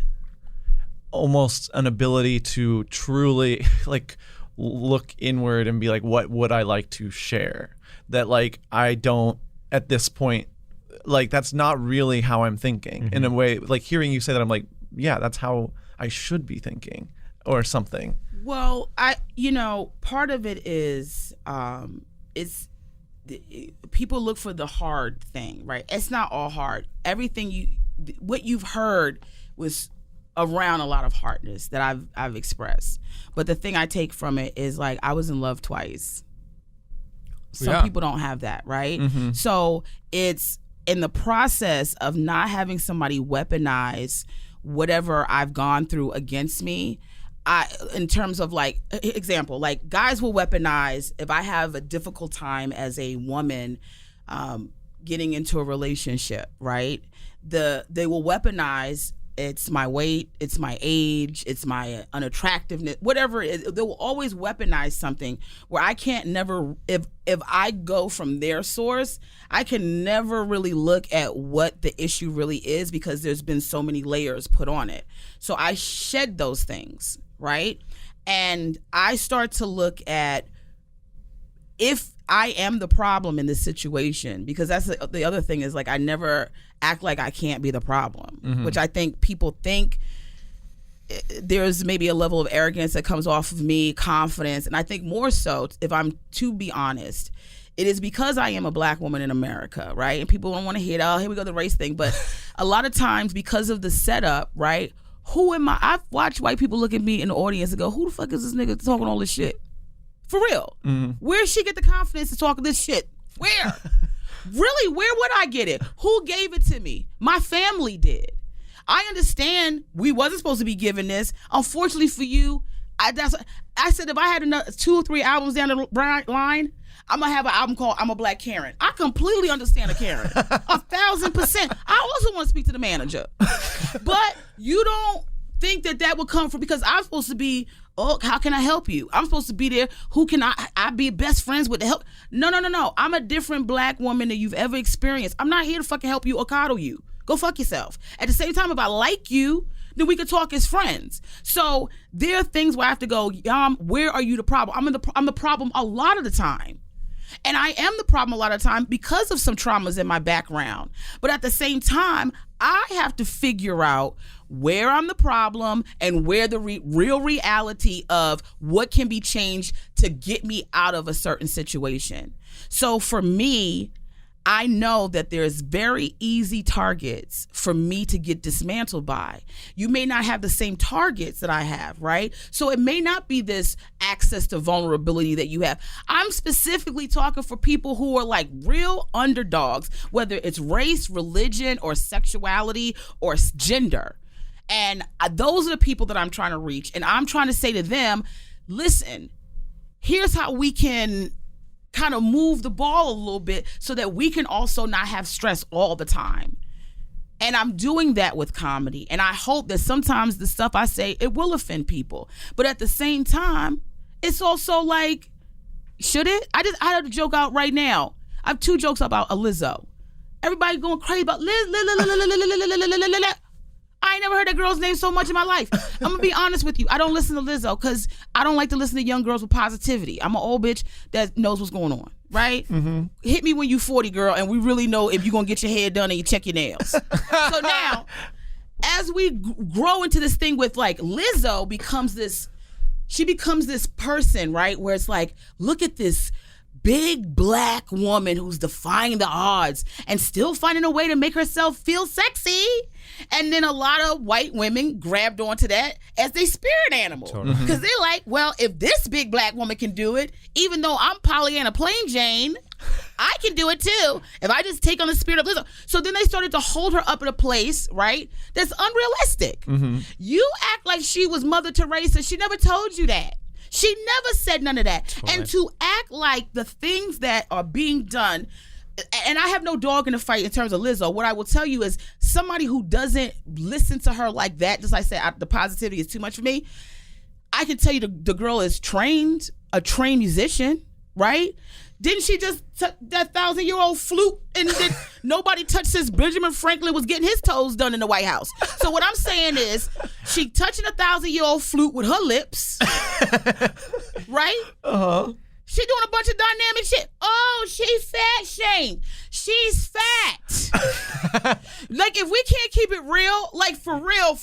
almost an ability to truly like look inward and be like, what would I like to share? That like, I don't, at this point, like that's not really how I'm thinking. Mm-hmm. In a way, like hearing you say that, I'm like, yeah, that's how I should be thinking or something. Well, part of it is, people look for the hard thing, right? It's not all hard. What you've heard was around a lot of hardness that I've expressed. But the thing I take from it is like, I was in love twice. Some people don't have that, right? Mm-hmm. So it's in the process of not having somebody weaponize whatever I've gone through against me. In terms of like, example, like guys will weaponize if I have a difficult time as a woman getting into a relationship, right? They will weaponize, it's my weight, it's my age, it's my unattractiveness, whatever it is. They will always weaponize something where I can't never, if I go from their source, I can never really look at what the issue really is because there's been so many layers put on it. So I shed those things, right? And I start to look at if I am the problem in this situation, because that's the other thing is like I never act like I can't be the problem, mm-hmm. which I think people think there's maybe a level of arrogance that comes off of me, confidence. And I think more so, if I'm to be honest, it is because I am a black woman in America, right? And people don't want to hear, oh, here we go, the race thing. But a lot of times because of the setup, right? Who am I? I've watched white people look at me in the audience and go, who the fuck is this nigga talking all this shit? For real. Mm-hmm. Where did she get the confidence to talk this shit? Where? Really, where would I get it? Who gave it to me? My family did. I understand we wasn't supposed to be given this. Unfortunately for you, I said if I had another 2 or 3 albums down the line, I'm going to have an album called I'm a Black Karen. I completely understand a Karen. 1,000%. I also want to speak to the manager. But you don't think that would come from, because I'm supposed to be, oh, how can I help you? I'm supposed to be there. Who can I be best friends with to help? No. I'm a different black woman than you've ever experienced. I'm not here to fucking help you or coddle you. Go fuck yourself. At the same time, if I like you, then we could talk as friends. So there are things where I have to go, where are you the problem? I'm the problem a lot of the time. And I am the problem a lot of the time because of some traumas in my background. But at the same time, I have to figure out where I'm the problem and where the real reality of what can be changed to get me out of a certain situation. So for me, I know that there's very easy targets for me to get dismantled by. You may not have the same targets that I have, right? So it may not be this access to vulnerability that you have. I'm specifically talking for people who are like real underdogs, whether it's race, religion, or sexuality, or gender. And those are the people that I'm trying to reach. And I'm trying to say to them, listen, here's how we can kind of move the ball a little bit so that we can also not have stress all the time. And I'm doing that with comedy. And I hope that sometimes the stuff I say, it will offend people. But at the same time, it's also like, should it? I had a joke out right now. I have 2 jokes about a Lizzo. Everybody going crazy about Liz. I ain't never heard that girl's name so much in my life. I'm gonna be honest with you. I don't listen to Lizzo because I don't like to listen to young girls with positivity. I'm an old bitch that knows what's going on, right? Mm-hmm. Hit me when you 40, girl, and we really know if you're gonna get your hair done and you check your nails. So now, as we grow into this thing with like Lizzo becomes this person, right? Where it's like, look at this big black woman who's defying the odds and still finding a way to make herself feel sexy. And then a lot of white women grabbed onto that as their spirit animal. Because they're like, well, if this big black woman can do it, even though I'm Pollyanna Plain Jane, I can do it too if I just take on the spirit of Lizzo. So then they started to hold her up in a place, right, that's unrealistic. Mm-hmm. You act like she was Mother Teresa. She never told you that. She never said none of that. Totally. And to act like the things that are being done, and I have no dog in the fight in terms of Lizzo. What I will tell you is somebody who doesn't listen to her like that, just like I said, the positivity is too much for me. I can tell you the girl is trained, a trained musician, right? Didn't she just that 1,000-year-old flute and nobody touched since Benjamin Franklin was getting his toes done in the White House? So what I'm saying is she touching a 1,000-year-old flute with her lips, right? Uh-huh. She doing a bunch of dynamic shit. Oh, she's fat shamed. She's fat. Like if we can't keep it real, like for real,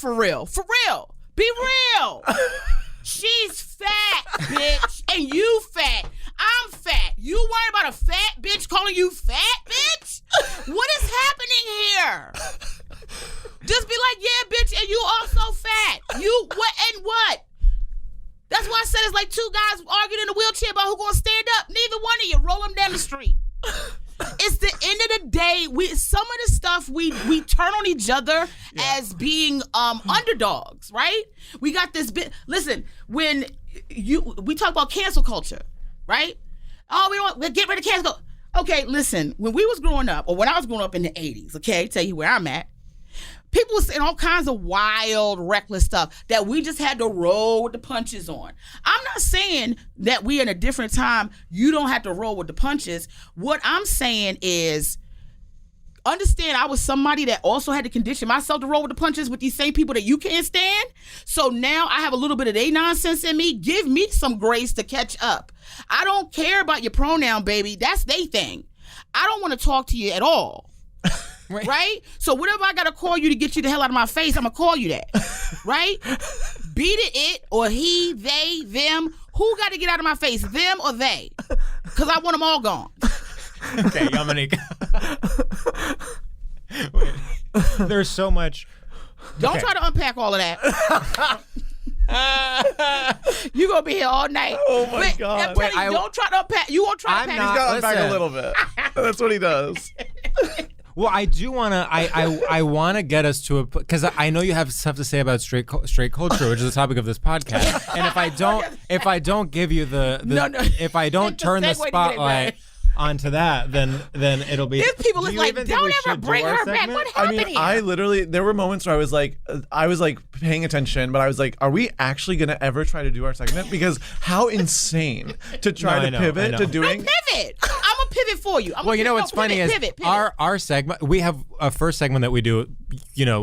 be real. She's fat, bitch, and you fat. I'm fat. You worry about a fat bitch calling you fat, bitch? What is happening here? Just be like, yeah, bitch, and you also fat. You what and what? That's why I said it's like 2 guys arguing in a wheelchair about who gonna stand up. Neither one of you roll them down the street. It's the end of the day. Some of the stuff we turn on each other as being underdogs, right? We got this bit. Listen, when we talk about cancel culture, right? Oh, we get rid of cancel. Okay, listen. When we was growing up, or when I was growing up in the 80s, okay, tell you where I'm at. People were saying all kinds of wild, reckless stuff that we just had to roll with the punches on. I'm not saying that we in a different time, you don't have to roll with the punches. What I'm saying is, understand I was somebody that also had to condition myself to roll with the punches with these same people that you can't stand. So now I have a little bit of their nonsense in me. Give me some grace to catch up. I don't care about your pronoun, baby. That's their thing. I don't want to talk to you at all. Right? So whatever I gotta call you to get you the hell out of my face, I'm gonna call you that. Right? Be it or he, they, them. Who got to get out of my face? Them or they? Because I want them all gone. Okay, Yamaneika. Wait, there's so much. Don't try to unpack all of that. You gonna be here all night. Oh my God! Don't try to unpack. You won't try to unpack. He's gotta unpack a little bit. That's what he does. Well, I do want to. I want to get us to a, because I know you have stuff to say about straight culture, which is the topic of this podcast. And if I don't give you if I don't turn the spotlight onto that, then it'll be. There's people that's like, don't ever bring her back. What happened here? I literally, there were moments where I was like paying attention, but I was like, are we actually gonna ever try to do our segment? Because how insane to try to pivot to doing. No, pivot. I'm a pivot for you. Well, you know what's funny is our segment. We have a first segment that we do,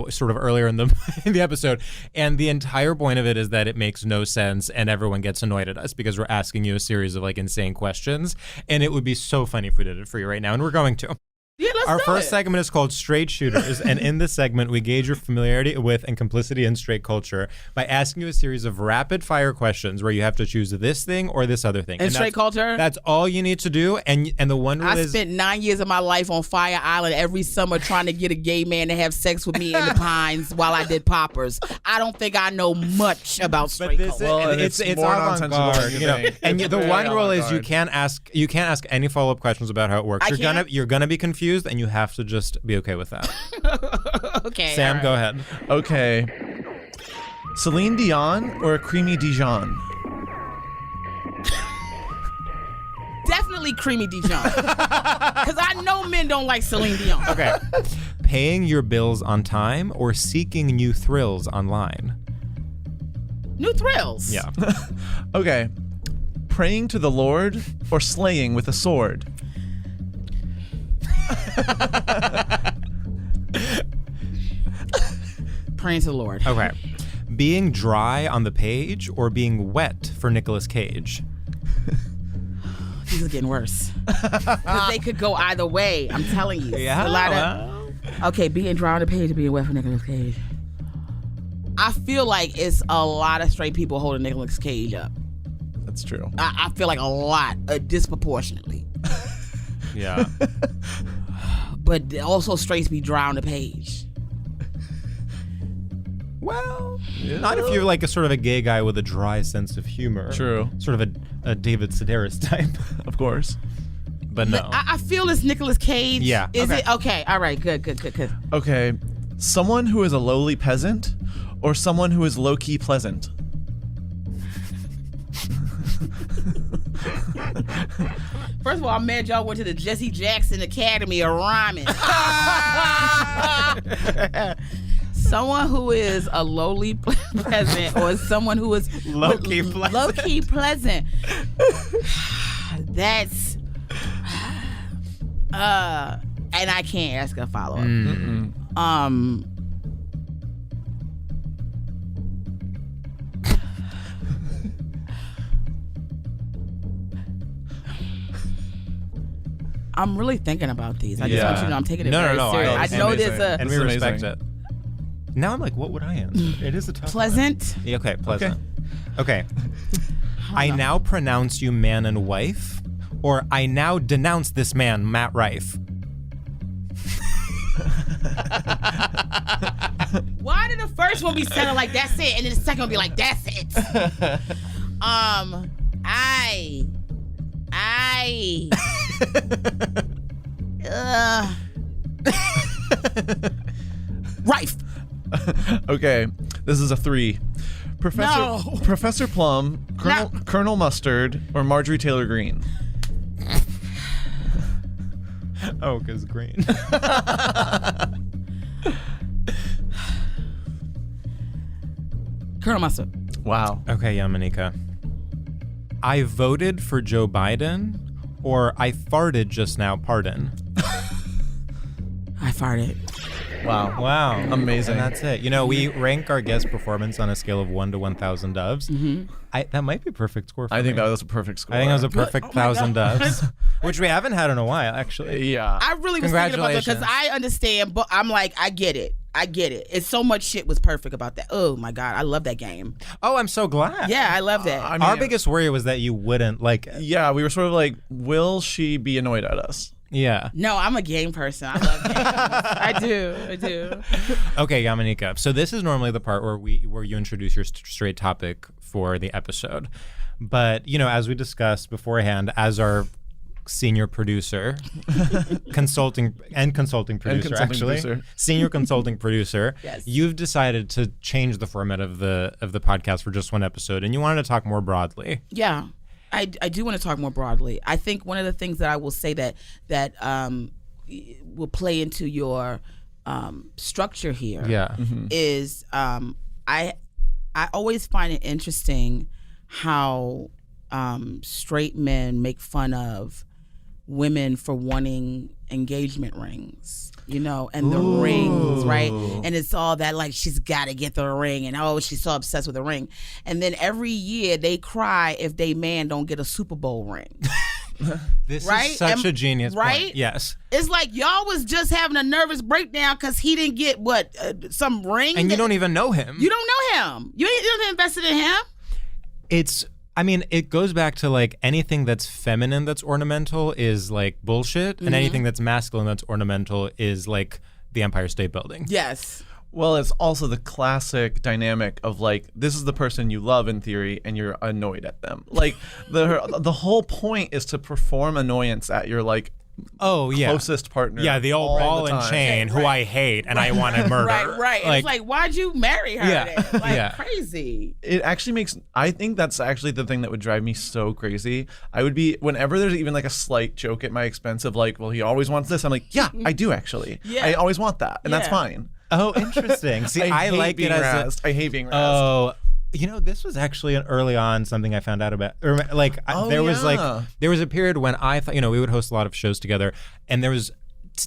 sort of earlier in the episode, and the entire point of it is that it makes no sense, and everyone gets annoyed at us because we're asking you a series of like insane questions, and it would be so funny if we did it for you right now, and we're going to. Yeah, Our first segment is called Straight Shooters, and in this segment, we gauge your familiarity with and complicity in straight culture by asking you a series of rapid-fire questions where you have to choose this thing or this other thing. In straight culture? That's all you need to do, and the one rule I spent 9 years of my life on Fire Island every summer trying to get a gay man to have sex with me in the Pines while I did poppers. I don't think I know much about straight culture. Well, it's more avant-garde, you know. And the one rule is you can't ask any follow-up questions about how it works. You're gonna be confused, and you have to just be okay with that. Okay. Sam, go ahead. Okay. Celine Dion or a creamy Dijon? Definitely creamy Dijon. Because I know men don't like Celine Dion. Okay. Paying your bills on time or seeking new thrills online? New thrills. Yeah. Okay. Praying to the Lord or slaying with a sword? Praying to the Lord. Okay. Being dry on the page or being wet for Nicolas Cage? These are getting worse. Because they could go either way. I'm telling you. Yeah. Okay, being dry on the page or being wet for Nicolas Cage. I feel like it's a lot of straight people holding Nicolas Cage up. That's true. I feel like a lot, disproportionately. Yeah. But also straights be dry on the page. Well, not if you're like a sort of a gay guy with a dry sense of humor. True. Sort of a David Sedaris type. Of course. But no. I feel it's Nicolas Cage. Yeah. Is it? Okay. All right. Good. Okay. Someone who is a lowly peasant or someone who is low-key pleasant? First of all, I'm mad y'all went to the Jesse Jackson Academy of Rhyming. Someone who is a lowly pleasant or someone who is Low-key pleasant. Low-key pleasant. That's... and I can't ask a follow-up. I'm really thinking about these. I just want you to know I'm taking it very serious. I know there's a... And we respect it. Now I'm like, what would I answer? It is a tough pleasant. one. Yeah, okay, pleasant. Okay. I now pronounce you man and wife, or I now denounce this man, Matt Rife. Why did the first one be sounding like that's it, and then the second one be like that's it? Rife. Okay, this is a 3. Professor Plum, Colonel Mustard, or Marjorie Taylor Greene? Oh, because green. Colonel Mustard. Wow. Okay, Yamaneika. I voted for Joe Biden, or I farted just now, pardon? I farted. Wow. Amazing. And that's it. You know, we rank our guest performance on a scale of 1 to 1,000 doves. Mm-hmm. That might be a perfect score for me. I think that was a perfect score. I think that was a perfect 1,000 doves, which we haven't had in a while, actually. Yeah. I really was thinking about that because I understand, but I'm like, I get it. It's so much shit was perfect about that. Oh my God, I love that game. Oh, I'm so glad. Yeah, I love that. I mean, our biggest worry was that you wouldn't like it. Yeah, we were sort of like, will she be annoyed at us? Yeah. No, I'm a game person. I love games. I do. Okay, Yamaneika. So this is normally the part where you introduce your straight topic for the episode. But, you know, as we discussed beforehand, as our senior producer, consulting producer, senior consulting producer, yes. You've decided to change the format of the podcast for just one episode, and you wanted to talk more broadly. Yeah. I do want to talk more broadly. I think one of the things that I will say that will play into your structure here is I always find it interesting how straight men make fun of women for wanting engagement rings, you know, and the rings, right? And it's all that like she's got to get the ring, and oh, she's so obsessed with the ring. And then every year they cry if they man don't get a Super Bowl ring. This right? is such a genius right? point. Yes. It's like y'all was just having a nervous breakdown because he didn't get some ring. And you don't even know him. You don't know him. You don't invested in him. It goes back to like anything that's feminine that's ornamental is like bullshit, and anything that's masculine that's ornamental is like the Empire State Building. Yes. Well, it's also the classic dynamic of like, this is the person you love in theory and you're annoyed at them. Like the whole point is to perform annoyance at your like closest partner. Yeah, the old ball and chain who I hate and I want to murder. Right. It's like, why'd you marry her then? Like, crazy. It actually makes, I think that's actually the thing that would drive me so crazy. I would be, whenever there's even like a slight joke at my expense of like, well, he always wants this. I'm like, yeah, I do actually. Yeah. I always want that. And that's fine. Oh, interesting. See, I like it as I hate being razzed. Oh, this was actually early on something I found out about. There was a period when I thought, we would host a lot of shows together, and there was,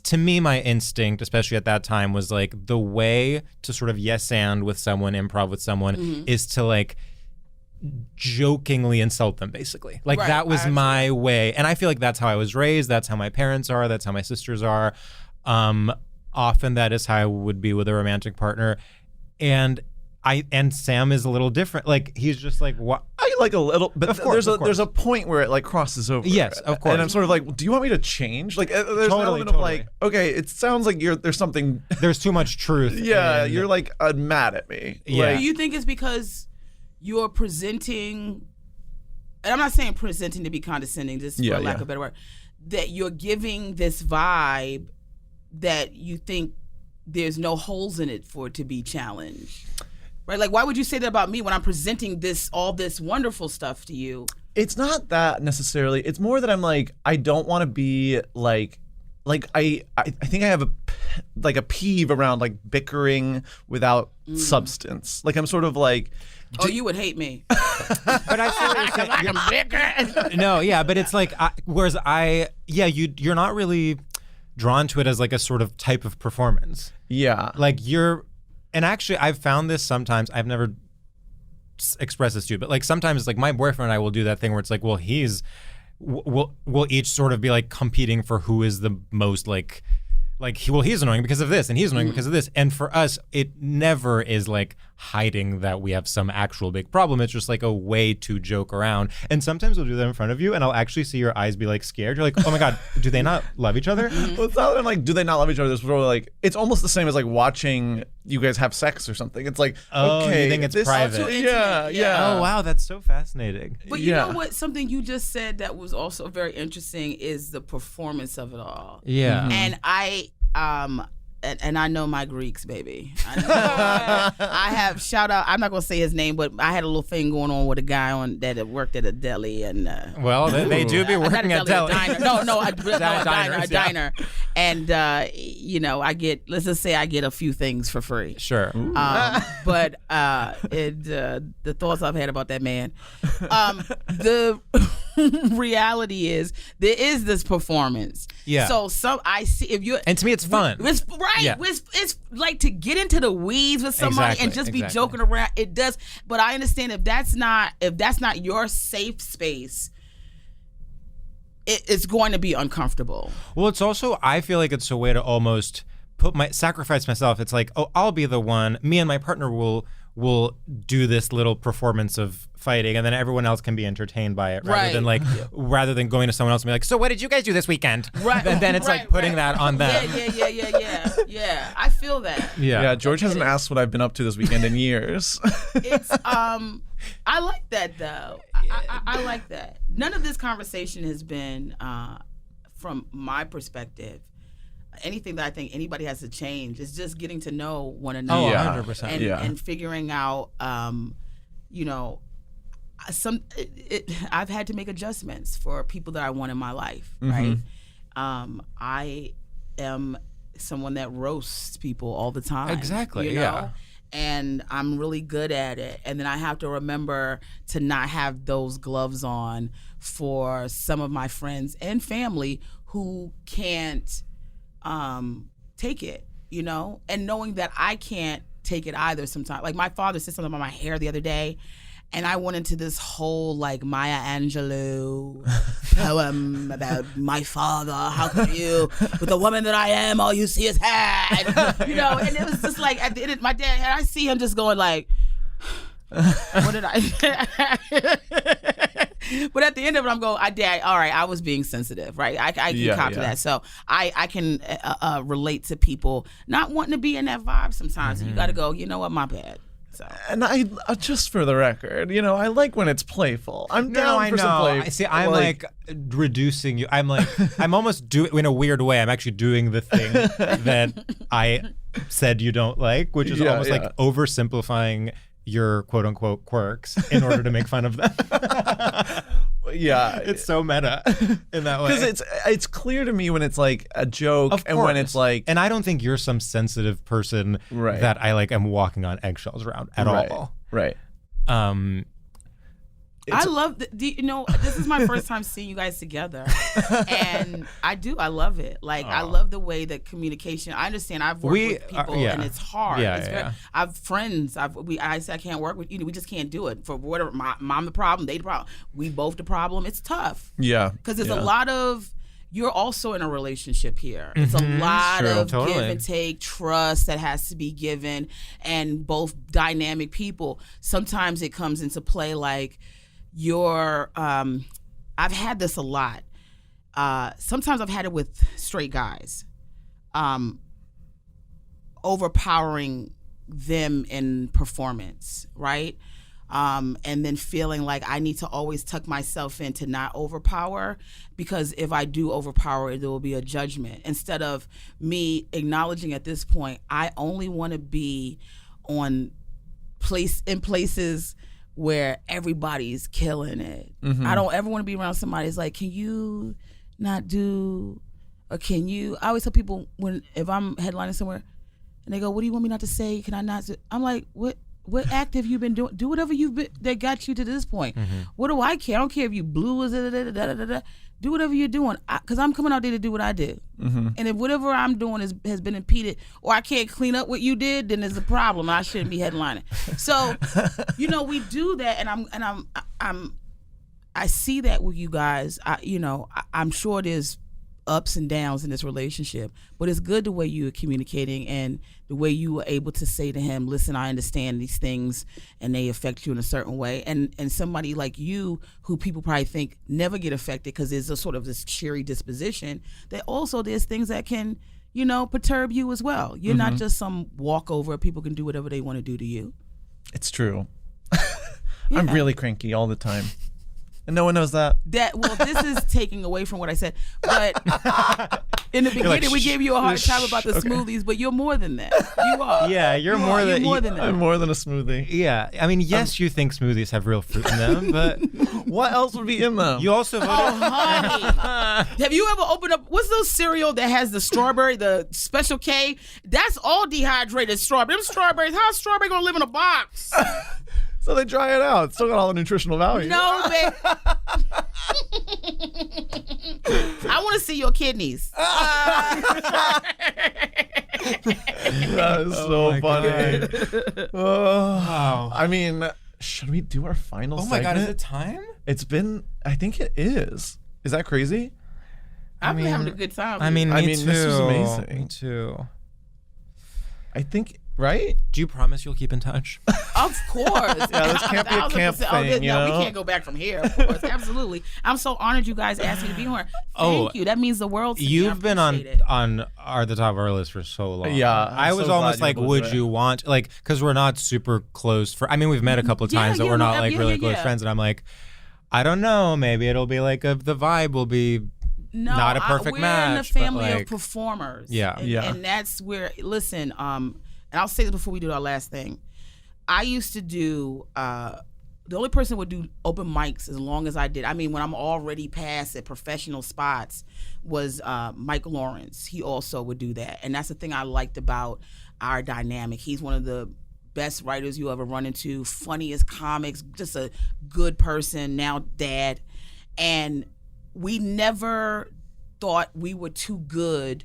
to me, my instinct, especially at that time, was like the way to sort of yes and with someone, improv with someone, is to like jokingly insult them, basically. Like that was my way, and I feel like that's how I was raised. That's how my parents are. That's how my sisters are. Often that is how I would be with a romantic partner, and Sam is a little different. Like he's just like, what? I like a little, but there's a point where it like crosses over. Yes, of course. And I'm sort of like, do you want me to change? Like there's an element of like, okay, it sounds like there's something. There's too much truth. Yeah, you're like mad at me. Yeah. Like, do you think it's because you're presenting? And I'm not saying presenting to be condescending, just for lack of a better word. That you're giving this vibe that you think there's no holes in it for it to be challenged, right? Like, why would you say that about me when I'm presenting all this wonderful stuff to you? It's not that necessarily. It's more that I'm like, I don't want to be like I think I have a peeve around like bickering without substance. Like I'm sort of like, you would hate me. But I feel like I'm bickering. No, yeah, but it's like, whereas you're not really drawn to it as like a sort of type of performance. Yeah. Like and actually I've found this sometimes, I've never expressed this to you, but like sometimes like my boyfriend and I will do that thing where it's like, well, we'll each sort of be like competing for who is the most he's annoying because of this and he's annoying because of this. And for us, it never is like hiding that we have some actual big problem. It's just like a way to joke around. And sometimes we'll do that in front of you and I'll actually see your eyes be like scared. You're like, oh my God, do they not love each other? Well, it's not like, do they not love each other? It's really like, it's almost the same as like watching you guys have sex or something. It's like, okay. You think it's private. Yeah. Oh, wow, that's so fascinating. But you know what? Something you just said that was also very interesting is the performance of it all. Yeah. Mm-hmm. And I know my Greeks, baby. I have shout out. I'm not gonna say his name, but I had a little thing going on with a guy that worked at a deli, and well, they do be working at deli. A diner, and let's just say I get a few things for free. Sure. But the thoughts I've had about that man, the reality is there is this performance. Yeah. So I see if you, and to me it's fun. It's right. Yeah. It's like to get into the weeds with somebody and just be joking around. It does, but I understand if that's not your safe space, it's going to be uncomfortable. Well, it's also, I feel like it's a way to almost sacrifice myself. It's like, oh, I'll be the one. Me and my partner will do this little performance of fighting, and then everyone else can be entertained by it, rather than going to someone else and be like, so what did you guys do this weekend? Right. And then it's like putting that on them. Yeah. I feel that. Yeah. George hasn't asked what I've been up to this weekend in years. It's I like that though. I like that. None of this conversation has been from my perspective anything that I think anybody has to change. Is just getting to know one another. 100%. And figuring out, I've had to make adjustments for people that I want in my life, right? I am someone that roasts people all the time. Exactly, you know? And I'm really good at it. And then I have to remember to not have those gloves on for some of my friends and family who can't take it, and knowing that I can't take it either sometimes. Like my father said something about my hair the other day, And I went into this whole like Maya Angelou poem about my father. How could you, with the woman that I am, all you see is head. You know, and it was just like at the end, my dad, and I see him just going like, what did I? But at the end of it, I'm going, Dad, all right, I was being sensitive, right? I can cop to that. So I can relate to people not wanting to be in that vibe sometimes. You got to go, you know what, my bad. So. And I just for the record, you know, I like when it's playful. I'm down for some play. See, I'm like reducing you. I'm like, I'm almost doing, in a weird way, I'm actually doing the thing that I said you don't like, which is almost like oversimplifying your quote unquote quirks in order to make fun of them. Yeah, it's so meta in that way. Because it's clear to me when it's like a joke and when it's like, and I don't think you're some sensitive person that I like am walking on eggshells around at all. Right. I love, you know, this is my first time seeing you guys together. And I love it. Like, I love the way that communication, I understand I've worked with people and it's hard. I have friends, I say I can't work with you, we just can't do it. For whatever, mom the problem, they the problem, we both the problem. It's tough. Yeah. Because there's a lot of, you're also in a relationship here. It's a lot of give and take, trust that has to be given, and both dynamic people. Sometimes it comes into play like, I've had this a lot. Sometimes I've had it with straight guys, overpowering them in performance, right? And then feeling like I need to always tuck myself in to not overpower, because if I do overpower, there will be a judgment. Instead of me acknowledging at this point, I only want to be in places where everybody's killing it. I don't ever want to be around somebody that's like, can you not do, or can you, I always tell people if I'm headlining somewhere and they go, what do you want me not to say? Can I not? I'm like, what act have you been doing? Do whatever you've been, that got you to this point. What do I care? I don't care if you blew as do whatever you're doing, because I'm coming out there to do what I did. And if whatever I'm doing has been impeded, or I can't clean up what you did, then there's a problem. I shouldn't be headlining. So, you know, we do that, and I see that with you guys. I'm sure there's ups and downs in this relationship, but it's good the way you are communicating and the way you were able to say to him, listen, I understand these things and they affect you in a certain way. And somebody like you, who people probably think never get affected because there's a sort of this cheery disposition, that also there's things that can, you know, perturb you as well. You're not just some walkover. People can do whatever they want to do to you. It's true. I'm really cranky all the time. And no one knows that. Well, this is taking away from what I said. But in the beginning, we gave you a hard time about the smoothies, but you're more than that. You are. Yeah, you're more than that. I'm more than a smoothie. Yeah. I mean, yes, you think smoothies have real fruit in them, but what else would be in them? You also voted. Oh, honey. Have you ever opened up, what's those cereal that has the strawberry, the Special K? That's all dehydrated strawberry. Them strawberries, how's strawberry going to live in a box? So they dry it out. It's still got all the nutritional value. No, man. I want to see your kidneys. That is so funny. Wow. I mean, should we do our final segment? Oh my God, is it time? It's been, I think it is. Is that crazy? I've been having a good time. I mean, me too. This was amazing. Me too. I think, right? Do you promise you'll keep in touch? Of course. Yeah, this can't be a camp thing, you know? We can't go back from here, of course. Absolutely. I'm so honored you guys asked me to be here. Thank you. That means the world to me. You've been on the top of our list for so long. Yeah. I was almost like, would you want, like, because we're not super close. I mean, we've met a couple of times, but we're not like really close friends. And I'm like, I don't know. Maybe it'll be like the vibe will be not a perfect match. We're in the family of performers. Yeah. And that's where, listen, and I'll say this before we do our last thing. I used to do, the only person who would do open mics as long as I did, I mean, when I'm already past at professional spots, was Mike Lawrence. He also would do that. And that's the thing I liked about our dynamic. He's one of the best writers you ever run into, funniest comics, just a good person, now dad. And we never thought we were too good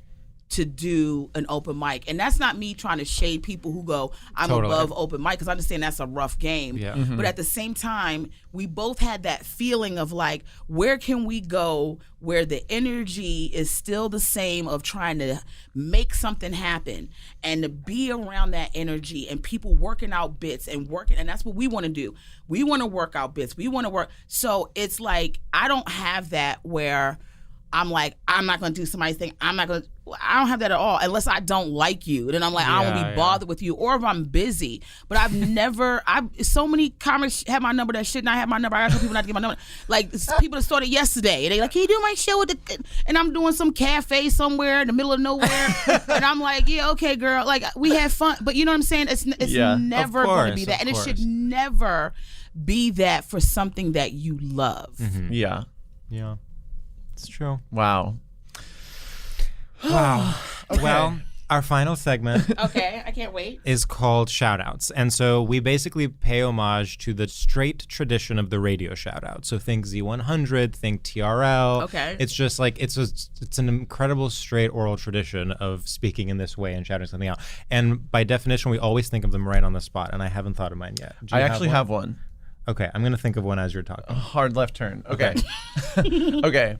to do an open mic. And that's not me trying to shade people who go, I'm Totally. above open mic, because I understand that's a rough game. Yeah. But at the same time, we both had that feeling of like, where can we go where the energy is still the same of trying to make something happen, and to be around that energy and people working out bits and working, and that's what we want to do. We want to work out bits. We want to work. So it's like, I don't have that where I'm like, I'm not going to do somebody's thing. I don't have that at all, unless I don't like you. Then I'm like, I don't want to be bothered with you, or if I'm busy. But so many comics have my number that should not have my number. I got people not to get my number. Like, people that started yesterday, and they like, can you do my show and I'm doing some cafe somewhere in the middle of nowhere. And I'm like, yeah, okay, girl. Like, we had fun. But you know what I'm saying? It's never going to be that. And it should never be that for something that you love. Mm-hmm. Yeah. Yeah. It's true. Wow. Wow. Okay. Well, our final segment Okay, I can't wait. is called Shoutouts. And so we basically pay homage to the straight tradition of the radio shoutout. So think Z100, think TRL. Okay. It's just like, it's an incredible straight oral tradition of speaking in this way and shouting something out. And by definition, we always think of them right on the spot. And I haven't thought of mine yet. Do you I actually have one. Okay, I'm going to think of one as you're talking. A hard left turn. Okay. Okay.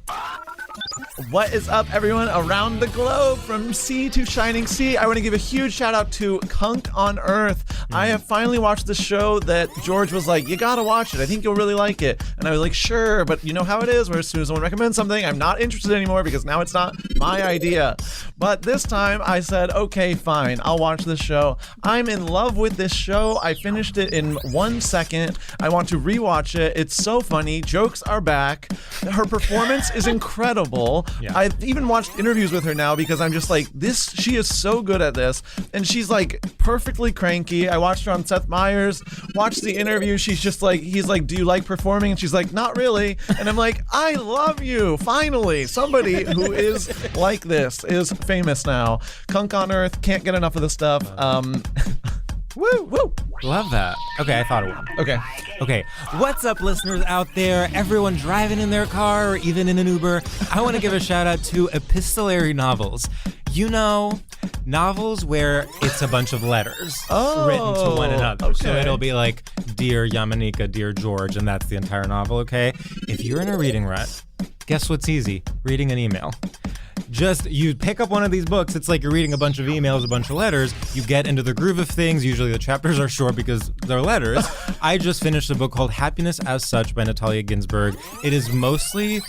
What is up, everyone around the globe, from sea to shining sea? I want to give a huge shout out to Kunk on Earth. I have finally watched the show that George was like, you gotta watch it. I think you'll really like it. And I was like, sure, but you know how it is, where as soon as someone recommends something, I'm not interested anymore because now it's not my idea. But this time I said, okay, fine, I'll watch this show. I'm in love with this show. I finished it in 1 second. I want to rewatch it. It's so funny. Jokes are back. Her performance is incredible. Yeah. I've even watched interviews with her now because I'm just like, she is so good at this. And she's like perfectly cranky. I watched her on Seth Meyers, watched the interview. She's just like, he's like, do you like performing? And she's like, not really. And I'm like, I love you. Finally, somebody who is like this is famous now. Kunk on Earth, can't get enough of this stuff. Woo, woo. Love that. Okay, I thought of one. Okay. What's up, listeners out there? Everyone driving in their car or even in an Uber. I want to give a shout out to epistolary novels. You know, novels where it's a bunch of letters written to one another. Okay. So it'll be like, Dear Yamaneika, Dear George, and that's the entire novel, okay? If you're in a reading rut, guess what's easy? Reading an email. Just, you pick up one of these books, it's like you're reading a bunch of emails, a bunch of letters, you get into the groove of things, usually the chapters are short because they're letters. I just finished a book called Happiness as Such by Natalia Ginsburg. It is mostly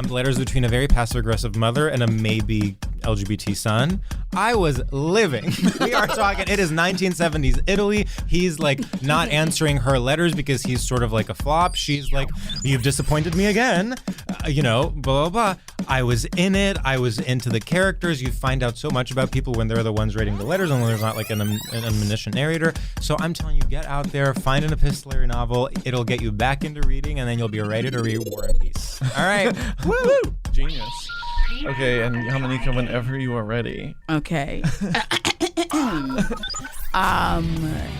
letters between a very passive-aggressive mother and a maybe LGBT son. I was living. We are talking, it is 1970s Italy. He's like not answering her letters because he's sort of like a flop. She's like, you've disappointed me again. Blah, blah, blah. I was in it. I was into the characters. You find out so much about people when they're the ones writing the letters and when there's not like an omniscient narrator. So I'm telling you, get out there, find an epistolary novel. It'll get you back into reading, and then you'll be ready to read War and Peace. All right. Woo! Genius. Okay, and Yamaneika, whenever you are ready. Okay.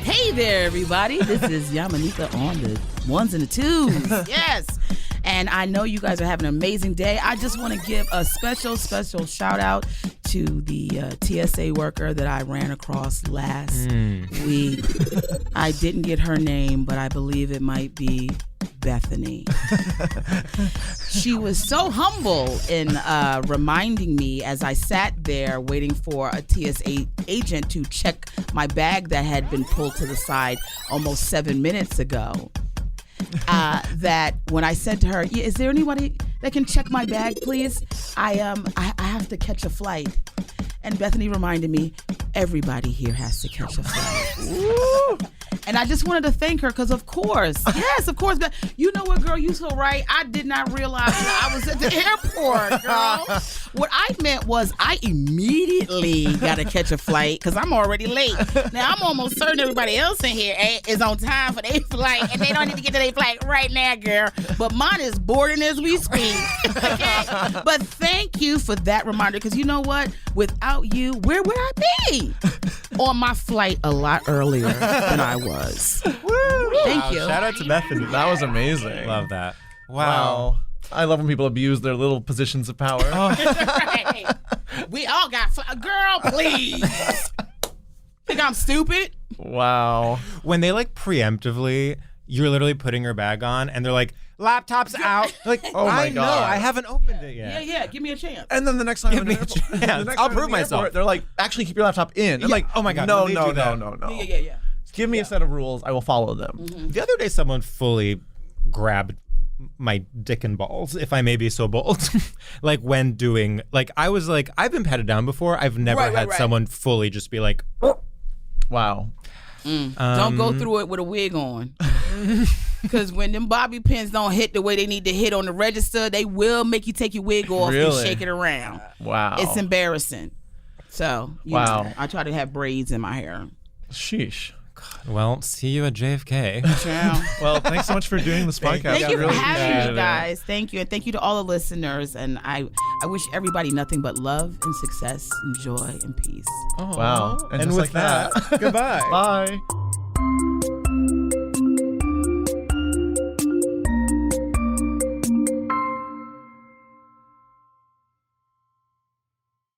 Hey there, everybody. This is Yamaneika on the ones and the twos. Yes. And I know you guys are having an amazing day. I just want to give a special shout out to the TSA worker that I ran across last week. I didn't get her name, but I believe it might be Bethany. She was so humble in reminding me as I sat there waiting for a TSA agent to check my bag that had been pulled to the side almost 7 minutes ago. That when I said to her, is there anybody that can check my bag, please? I have to catch a flight. And Bethany reminded me, everybody here has to catch a flight. Ooh. And I just wanted to thank her because, of course, but you know what, girl, you so right. I did not realize that I was at the airport, girl. What I meant was I immediately got to catch a flight because I'm already late. Now, I'm almost certain everybody else in here is on time for their flight, and they don't need to get to their flight right now, girl. But mine is boarding as we speak. Okay? But thank you for that reminder because you know what? Without you, where would I be? On my flight a lot earlier than I was. Woo! Thank you. Shout out to Bethany. That was amazing. Love that. Wow. I love when people abuse their little positions of power. Right. We all got girl, please. Think I'm stupid? Wow. When they like preemptively, you're literally putting your bag on, and they're like, "Laptop's out." Like, Oh my I know, God. I haven't opened it yet. Yeah. Give me a chance. And then the next time, Give me a chance. I'll prove myself. They're like, actually, keep your laptop in. I'm like, oh my God, no, when they no, do that. no. Yeah. Give me a set of rules. I will follow them. Mm-hmm. The other day, someone fully grabbed my dick and balls, if I may be so bold. Like when doing, like I was like, I've been patted down before. I've never had someone fully just be like, Wow. Don't go through it with a wig on. Because when them bobby pins don't hit the way they need to hit on the register, they will make you take your wig off and shake it around. Wow. It's embarrassing. So, you Wow. know, I try to have braids in my hair. Sheesh. well, see you at JFK. Ciao. Well, thanks so much for doing this podcast. Thank you for Really having appreciate me, it. guys. Thank you. And thank you to all the listeners. And I wish everybody nothing but love and success and joy and peace. Wow. And just with like that. goodbye. Bye.